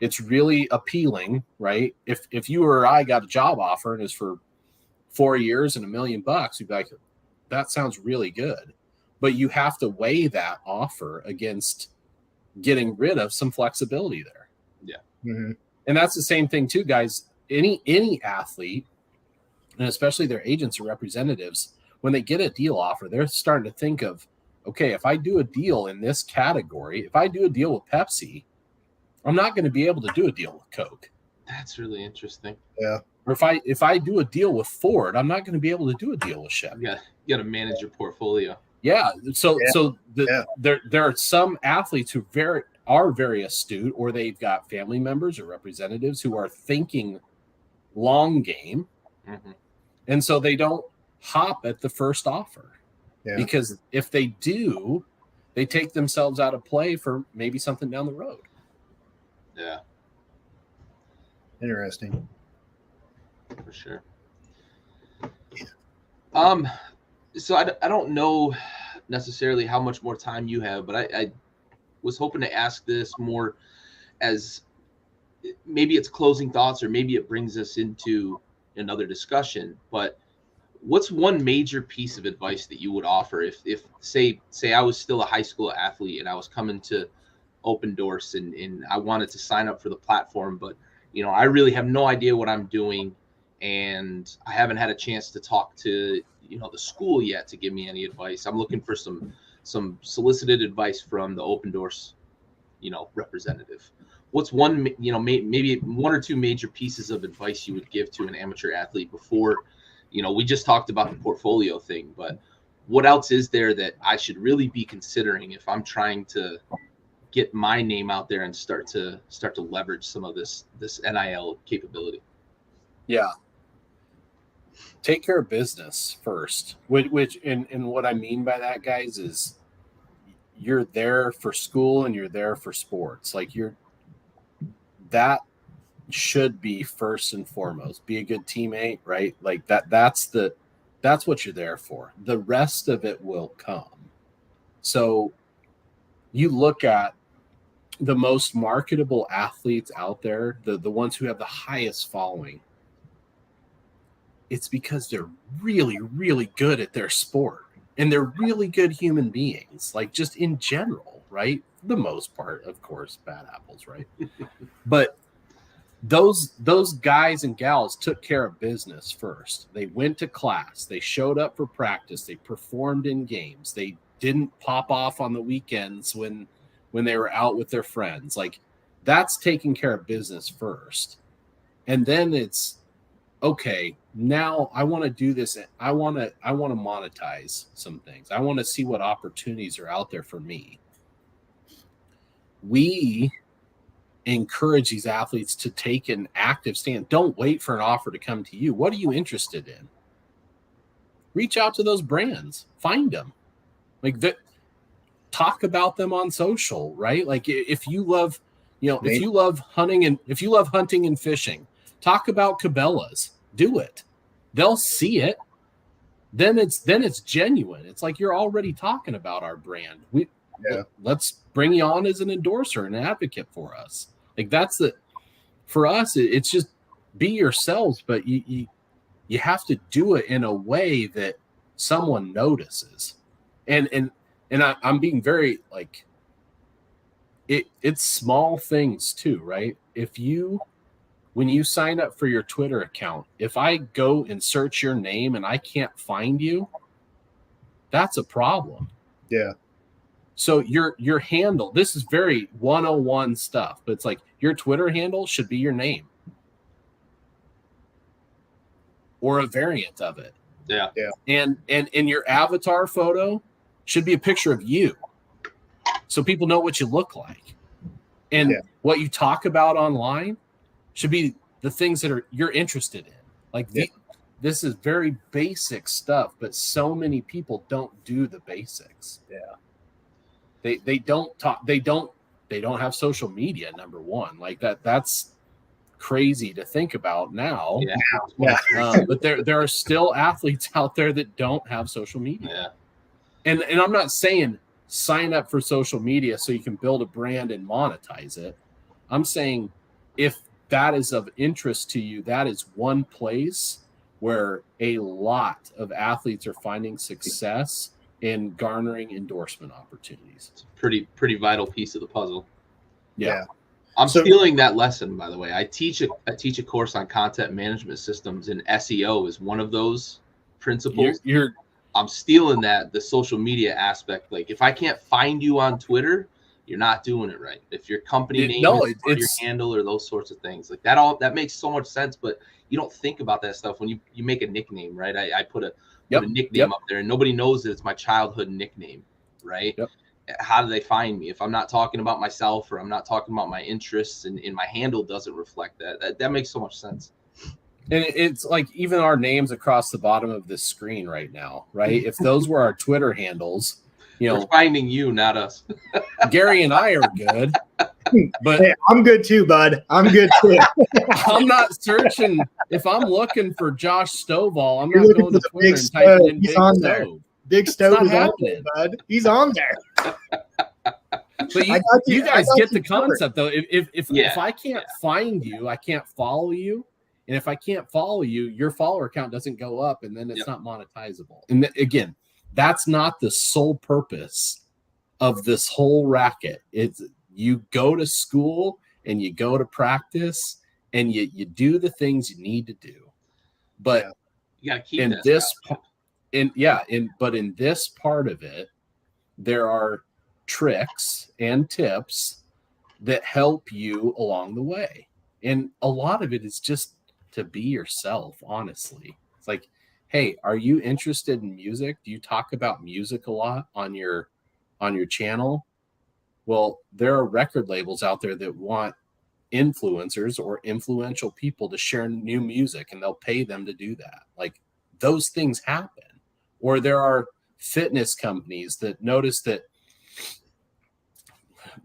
it's really appealing, right? If you or I got a job offer and it's for 4 years and $1 million, you'd be like, that sounds really good. But you have to weigh that offer against getting rid of some flexibility there. Yeah. Mm-hmm. And that's the same thing too, guys. Any athlete, and especially their agents or representatives, when they get a deal offer, they're starting to think of, okay, if I do a deal in this category, if I do a deal with Pepsi, I'm not going to be able to do a deal with Coke. That's really interesting. Yeah. Or if I do a deal with Ford, I'm not going to be able to do a deal with Chevy. Yeah, you got to manage your portfolio. Yeah. So there are some athletes who are very astute, or they've got family members or representatives who are thinking long game. Mm-hmm. And so they don't hop at the first offer. Yeah. Because if they do, they take themselves out of play for maybe something down the road. Yeah. Interesting. For sure. So I don't know necessarily how much more time you have, but I was hoping to ask this more as maybe it's closing thoughts, or maybe it brings us into another discussion. But what's one major piece of advice that you would offer if say I was still a high school athlete and I was coming to Opendorse and I wanted to sign up for the platform, but I really have no idea what I'm doing, and I haven't had a chance to talk to the school yet to give me any advice. I'm looking for some solicited advice from the Opendorse representative. What's one maybe one or two major pieces of advice you would give to an amateur athlete before we just talked about the portfolio thing, but what else is there that I should really be considering if I'm trying to get my name out there and start to leverage some of this NIL capability? Yeah. Take care of business first, which and what I mean by that, guys, is you're there for school and you're there for sports. Like that should be first and foremost. Be a good teammate, right? Like that's what you're there for. The rest of it will come. So you look at the most marketable athletes out there, the ones who have the highest following. It's because they're really, really good at their sport, and they're really good human beings, like just in general, right? For the most part, of course, bad apples, right? But those guys and gals took care of business first. They went to class, they showed up for practice, they performed in games, they didn't pop off on the weekends when they were out with their friends. Like, that's taking care of business first. And then it's, okay, now I want to do this. I want to monetize some things. I want to see what opportunities are out there for me. We encourage these athletes to take an active stand. Don't wait for an offer to come to you. What are you interested in? Reach out to those brands. Find them. Like that. Talk about them on social, right? Like if you love, if you love hunting and fishing, talk about Cabela's. Do it. They'll see it. Then it's genuine. It's like you're already talking about our brand. Let's bring you on as an endorser and an advocate for us. Like for us, it's just be yourselves, but you have to do it in a way that someone notices. And I'm being very like it's small things too, right? When you sign up for your Twitter account, if I go and search your name and I can't find you, that's a problem. Yeah. So your handle, this is very 101 stuff, but it's like your Twitter handle should be your name or a variant of it. Yeah. Yeah. And your avatar photo should be a picture of you so people know what you look like. And what you talk about online should be the things that you're interested in. Like this is very basic stuff, but so many people don't do the basics. Yeah. They don't talk. They don't have social media. Number one, like that's crazy to think about now. Yeah. But there are still athletes out there that don't have social media. Yeah. And I'm not saying sign up for social media so you can build a brand and monetize it. I'm saying if that is of interest to you, that is one place where a lot of athletes are finding success in garnering endorsement opportunities. It's a pretty vital piece of the puzzle. Yeah. I'm stealing that lesson, by the way. I teach a course on content management systems, and SEO is one of those principles. I'm stealing the social media aspect. Like, if I can't find you on Twitter, you're not doing it right. If your company name is your handle or those sorts of things, like that makes so much sense. But you don't think about that stuff when you make a nickname, right? I put a nickname up there, and nobody knows that it's my childhood nickname, right? Yep. How do they find me if I'm not talking about myself or I'm not talking about my interests, and my handle doesn't reflect that? That makes so much sense. And it's like even our names across the bottom of this screen right now, right? If those were our Twitter handles, We're finding you, not us. Gary and I are good, but hey, I'm good too, bud. I'm good too. I'm not searching. If I'm looking for Josh Stovall, I'm You're not looking going for to the Twitter big and typing stove. in He's Big on Stove. there. Big Stove not is on happening. there, bud. He's on there. But you guys get the concept, though. If I can't find you, I can't follow you. And if I can't follow you, your follower count doesn't go up, and then it's not monetizable. And again, that's not the sole purpose of this whole racket. It's you go to school and you go to practice and you do the things you need to do. But you gotta keep in this but in this part of it, there are tricks and tips that help you along the way. And a lot of it is just to be yourself, honestly. It's like, hey, are you interested in music? Do you talk about music a lot on your channel? Well, there are record labels out there that want influencers or influential people to share new music, and they'll pay them to do that. Like, those things happen. Or there are fitness companies that notice that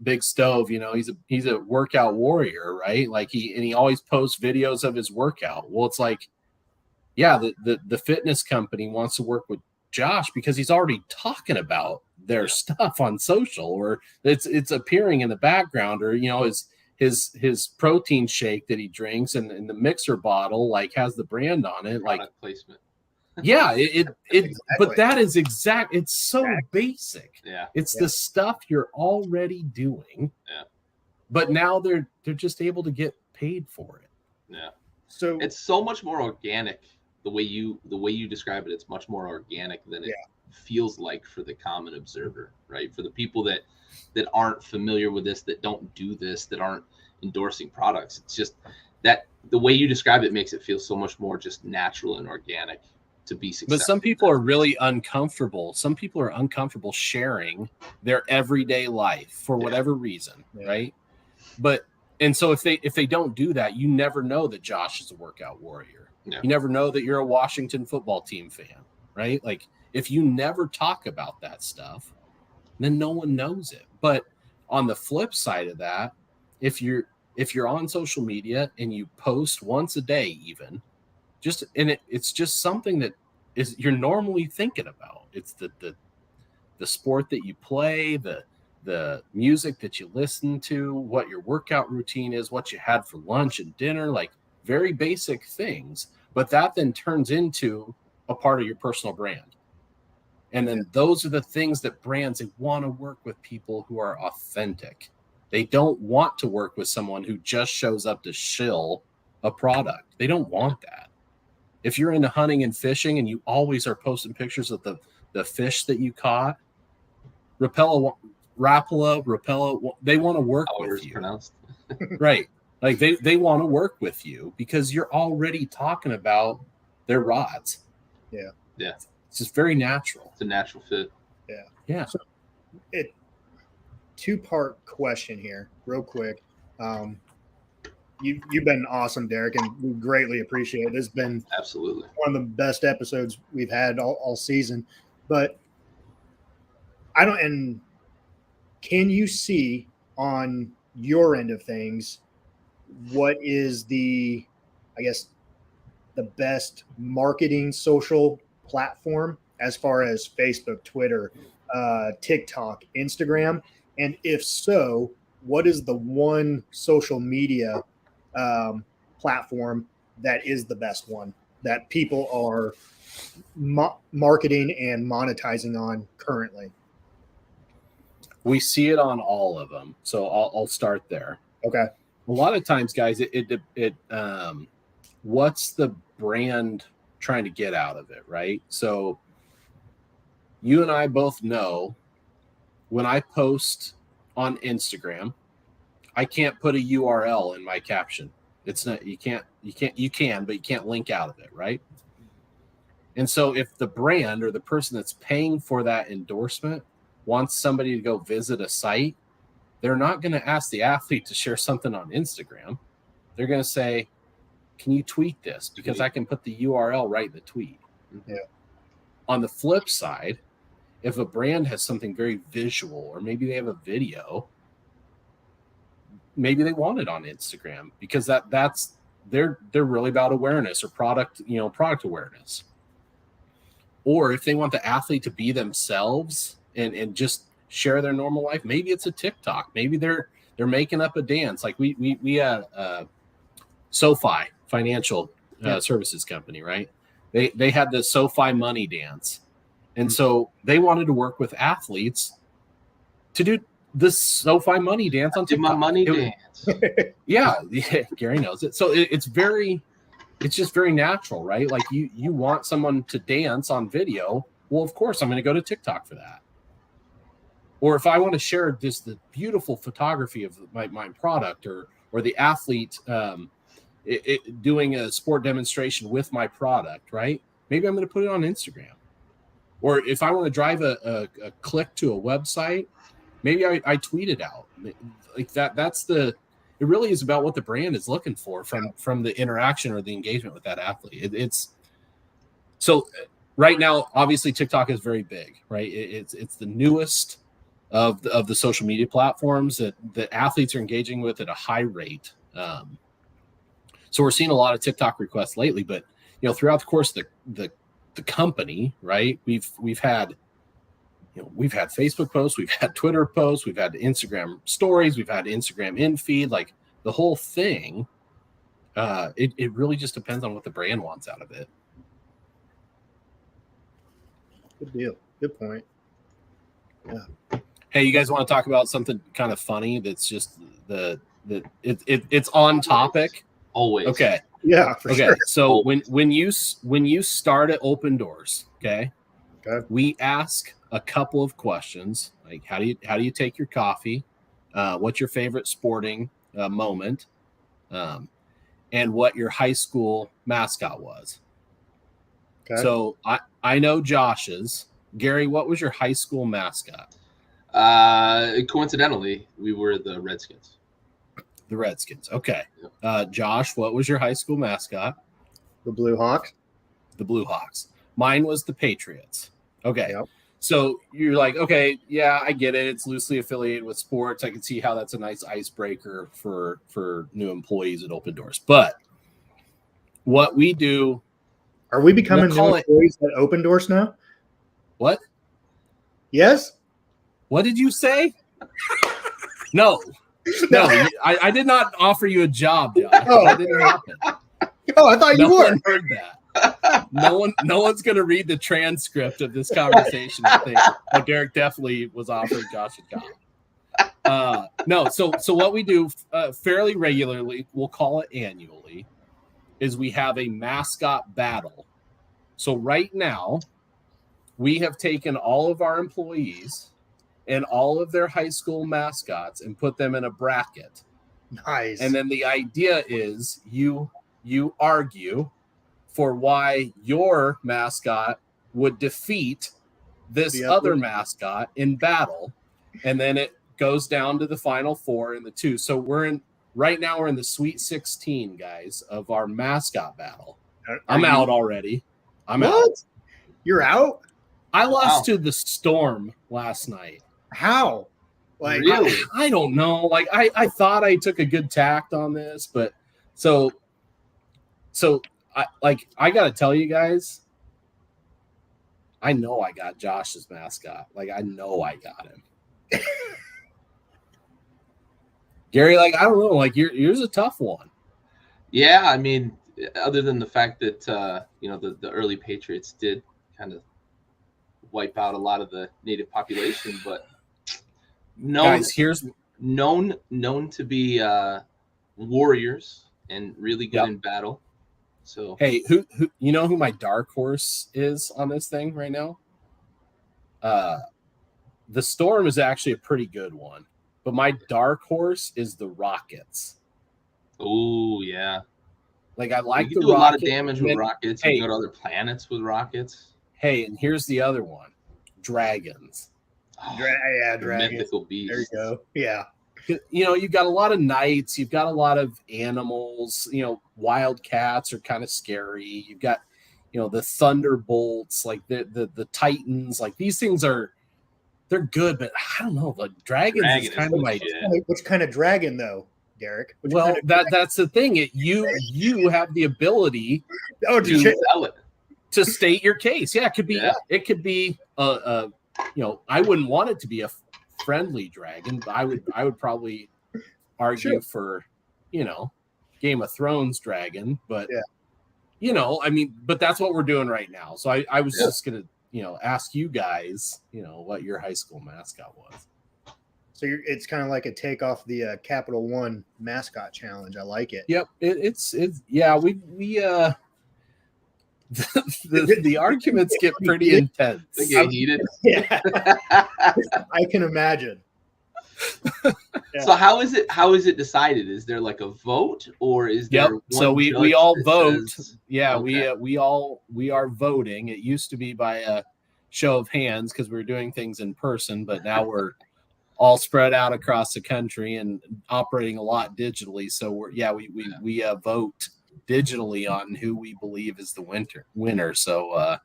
Big Stove, he's a workout warrior, right? Like he always posts videos of his workout. Well, it's like, yeah, the fitness company wants to work with Josh because he's already talking about their stuff on social, or it's appearing in the background, or his protein shake that he drinks and the mixer bottle like has the brand on it, product like placement. Yeah, Exactly. but that is exact. It's so basic. Yeah, it's the stuff you're already doing. Yeah, but now they're just able to get paid for it. Yeah, so it's so much more organic. The way you describe it, it's much more organic than it feels like for the common observer, right? For the people that aren't familiar with this, that don't do this, that aren't endorsing products. It's just that the way you describe it makes it feel so much more just natural and organic to be successful. But some people are really uncomfortable. Some people are uncomfortable sharing their everyday life for whatever reason, right? And so if they don't do that, you never know that Josh is a workout warrior. Yeah. You never know that you're a Washington football team fan, right? Like, if you never talk about that stuff, then no one knows it. But on the flip side of that, if you're on social media and you post once a day, even it's just something that is you're normally thinking about. It's the sport that you play, the music that you listen to, what your workout routine is, what you had for lunch and dinner, like very basic things. But that then turns into a part of your personal brand. And then those are the things that brands, they want to work with people who are authentic. They don't want to work with someone who just shows up to shill a product. They don't want that. If you're into hunting and fishing and you always are posting pictures of the fish that you caught, Rapala, they want to work with you. Pronounced. Right. Like they want to work with you because you're already talking about their rods. Yeah. Yeah. It's just very natural. It's a natural fit. Yeah. Yeah. So two-part question here, real quick. You've been awesome, Derek, and we greatly appreciate it. This has been absolutely one of the best episodes we've had all season. But can you see on your end of things what is the best marketing social platform as far as Facebook, Twitter, TikTok, Instagram? And if so, what is the one social media platform that is the best one that people are marketing and monetizing on currently? We see it on all of them. So I'll start there. Okay. A lot of times, guys, what's the brand trying to get out of it, right? So you and I both know when I post on Instagram, I can't put a URL in my caption. It's not, you can, but you can't link out of it, right? And so if the brand or the person that's paying for that endorsement wants somebody to go visit a site, they're not going to ask the athlete to share something on Instagram. They're going to say, can you tweet this? Because I can put the URL right in the tweet. Yeah. On the flip side, if a brand has something very visual, or maybe they have a video, maybe they want it on Instagram, because that's they're really about awareness or product awareness. Or if they want the athlete to be themselves and just share their normal life, maybe it's a TikTok. Maybe they're making up a dance. Like we had SoFi Financial Services Company, right? They had the SoFi Money Dance, and so they wanted to work with athletes to do the SoFi Money Dance on TikTok. My money dance. Yeah, Gary knows it. So it's just very natural, right? Like you want someone to dance on video. Well, of course, I'm going to go to TikTok for that. Or if I want to share the beautiful photography of my product, or the athlete doing a sport demonstration with my product, right? Maybe I'm going to put it on Instagram. Or if I want to drive a click to a website, maybe I tweet it out. Like that's it really is about what the brand is looking for from the interaction or the engagement with that athlete. It's so right now, obviously TikTok is very big, right? It's the newest of the social media platforms that athletes are engaging with at a high rate. So we're seeing a lot of TikTok requests lately, but throughout the course of the company, right? We've had Facebook posts, we've had Twitter posts, we've had Instagram stories, we've had Instagram in feed, like the whole thing. It really just depends on what the brand wants out of it. Good deal. Good point. Yeah. Hey, you guys want to talk about something kind of funny that's just it's on topic? Always. Okay. Yeah, for sure. So when you start at Opendorse, okay, we ask a couple of questions, like how do you take your coffee, what's your favorite sporting moment, and what your high school mascot was. Okay. So I know Josh's. Gary, what was your high school mascot? Coincidentally, we were the Redskins. The Redskins. Okay. Josh, what was your high school mascot? The Blue Hawks. The Blue Hawks. Mine was the Patriots. Okay. Yep. So you're like, okay, yeah, I get it. It's loosely affiliated with sports. I can see how that's a nice icebreaker for new employees at Opendorse. But what we do. Are we becoming new employees at Opendorse now? What? Yes. What did you say? No. No, I did not offer you a job, Josh. Oh. That didn't happen. Oh, I thought you were. No one heard that. No one's going to read the transcript of this conversation and think, oh, Derek definitely was offered Josh a job. No, so what we do fairly regularly, we'll call it annually, is we have a mascot battle. So right now, we have taken all of our employees and all of their high school mascots and put them in a bracket. Nice. And then the idea is you argue for why your mascot would defeat this other mascot in battle. And then it goes down to the final four and the two. So right now we're in the Sweet 16, guys, of our mascot battle. I'm out already. I'm out. You're out? I lost to the Storm last night. How? Like, really? I don't know. Like I thought I took a good tact on this, but so I gotta tell you guys, I know I got Josh's mascot. Like I know I got him. Gary, like I don't know, like yours a tough one. Yeah, I mean, other than the fact that the early Patriots did kind of wipe out a lot of the native population, but known to be warriors and really good in battle. So hey, who you know who my dark horse is on this thing right now? The Storm is actually a pretty good one, but my dark horse is the Rockets. Oh yeah, like I like you the do Rockets, a lot of damage with Rockets. You hey, can go to other planets with Rockets. Hey, and here's the other one: Dragons. Dragons. Mythical beast. There you go. Yeah. You've got a lot of knights, you've got a lot of animals, wild cats are kind of scary. You've got, the thunderbolts, like the titans, like these things they're good, but I don't know. The dragons is kind of like which kind of dragon though, Derek? That's the thing. You have the ability to state your case. Yeah, it could be. Yeah. It could be. I wouldn't want it to be a friendly dragon, but I would probably argue for, Game of Thrones dragon. But but that's what we're doing right now. So I was just gonna ask you guys, what your high school mascot was. So it's kind of like a take off the Capital One mascot challenge. I like it. Yep, it's the arguments get pretty intense. They get heated. Yeah, I can imagine. Yeah. So how is it decided? Is there like a vote, or is there? Yep. So we all vote. Okay. We are voting. It used to be by a show of hands because we were doing things in person, but now we're all spread out across the country and operating a lot digitally. So we vote digitally on who we believe is the winner. So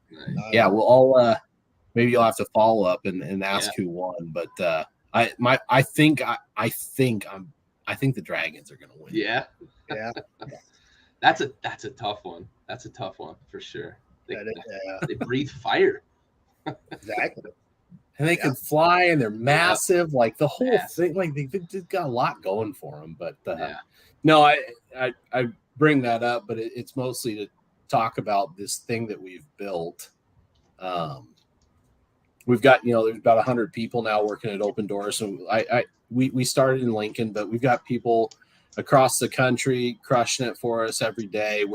we'll all maybe you'll have to follow up and ask who won, but I think the Dragons are going to win. Yeah. That's a tough one. That's a tough one for sure. They breathe fire. Exactly. And they can fly, and they're massive. Like the whole thing, like they've got a lot going for them. But no, I bring that up, but it's mostly to talk about this thing that we've built. We've got, there's about 100 people now working at Opendorse. So we started in Lincoln, but we've got people across the country crushing it for us every day.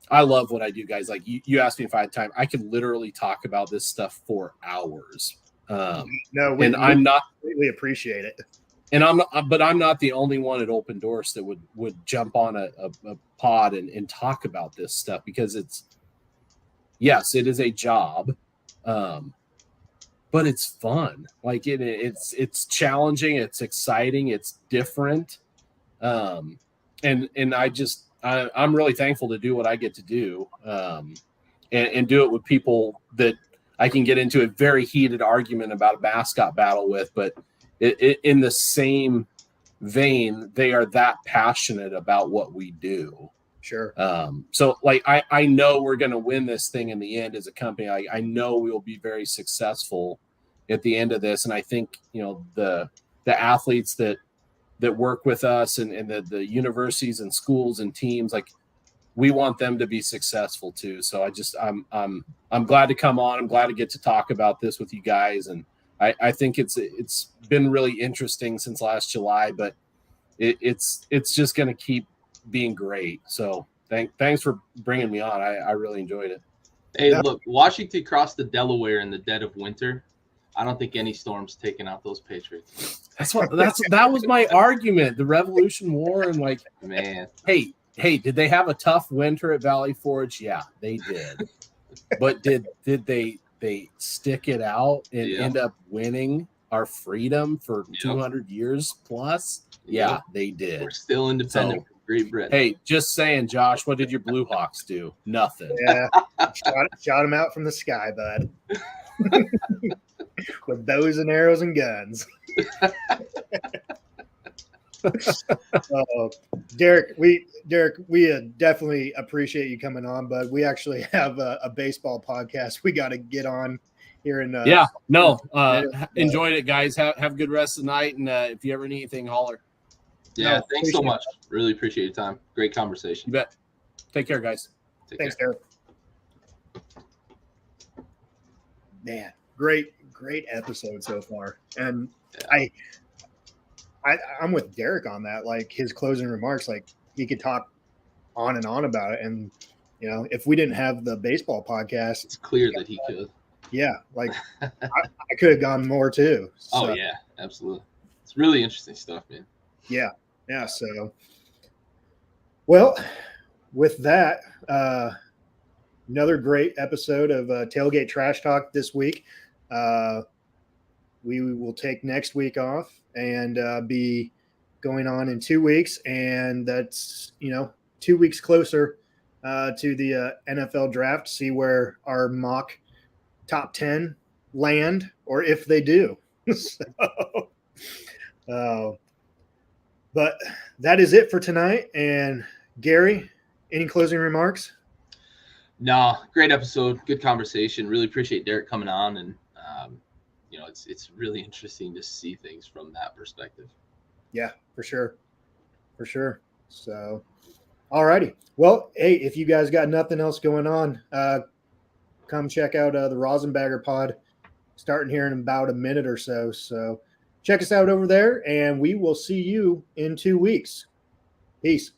I love what I do, guys. Like you asked me if I had time. I could literally talk about this stuff for hours. We completely appreciate it. And I'm not the only one at Opendorse that would jump on a pod and talk about this stuff, because it is a job. But it's fun. Like it's challenging. It's exciting. It's different. And I'm really thankful to do what I get to do, and do it with people that I can get into a very heated argument about a mascot battle with, but in the same vein, they are that passionate about what we do. Sure. So like, I know we're going to win this thing in the end as a company. I know we will be very successful at the end of this. And I think, the athletes that work with us and the universities and schools and teams, like we want them to be successful too. So I'm glad to come on. I'm glad to get to talk about this with you guys. And I think it's been really interesting since last July, but it's just going to keep being great. So thanks for bringing me on. I really enjoyed it. Hey, look, Washington crossed the Delaware in the dead of winter. I don't think any storm's taking out those Patriots. That was my argument. The Revolution War, and like, man, hey, did they have a tough winter at Valley Forge? Yeah, they did. But did they stick it out and end up winning our freedom for 200 years plus? Yeah, they did. We're still independent from Great Britain. Hey, just saying, Josh, what did your Blue Hawks do? Nothing. Yeah, shot them out from the sky, bud. With bows and arrows and guns. Derek, we definitely appreciate you coming on, but we actually have a baseball podcast we got to get on here in enjoyed it, guys. Have a good rest of the night, and if you ever need anything, holler. Thanks so much. Really appreciate your time. Great conversation. You bet. Take care, guys. Thanks, Derek. Man, great episode so far. And I'm with Derek on that. Like his closing remarks, like he could talk on and on about it. And if we didn't have the baseball podcast, it's clear that he could. Yeah, like I could have gone more too. So. Oh yeah, absolutely. It's really interesting stuff, man. Yeah. So, well, with that, another great episode of Tailgate Trash Talk this week. we will take next week off and be going on in 2 weeks. And that's, 2 weeks closer to the NFL draft, see where our mock top 10 land or if they do. But that is it for tonight. And Gary, any closing remarks? No, great episode. Good conversation. Really appreciate Derek coming on. And, it's really interesting to see things from that perspective. Yeah, for sure. For sure. So, all righty. Well, hey, if you guys got nothing else going on, come check out the Rosenbagger pod starting here in about a minute or so. So check us out over there, and we will see you in 2 weeks. Peace.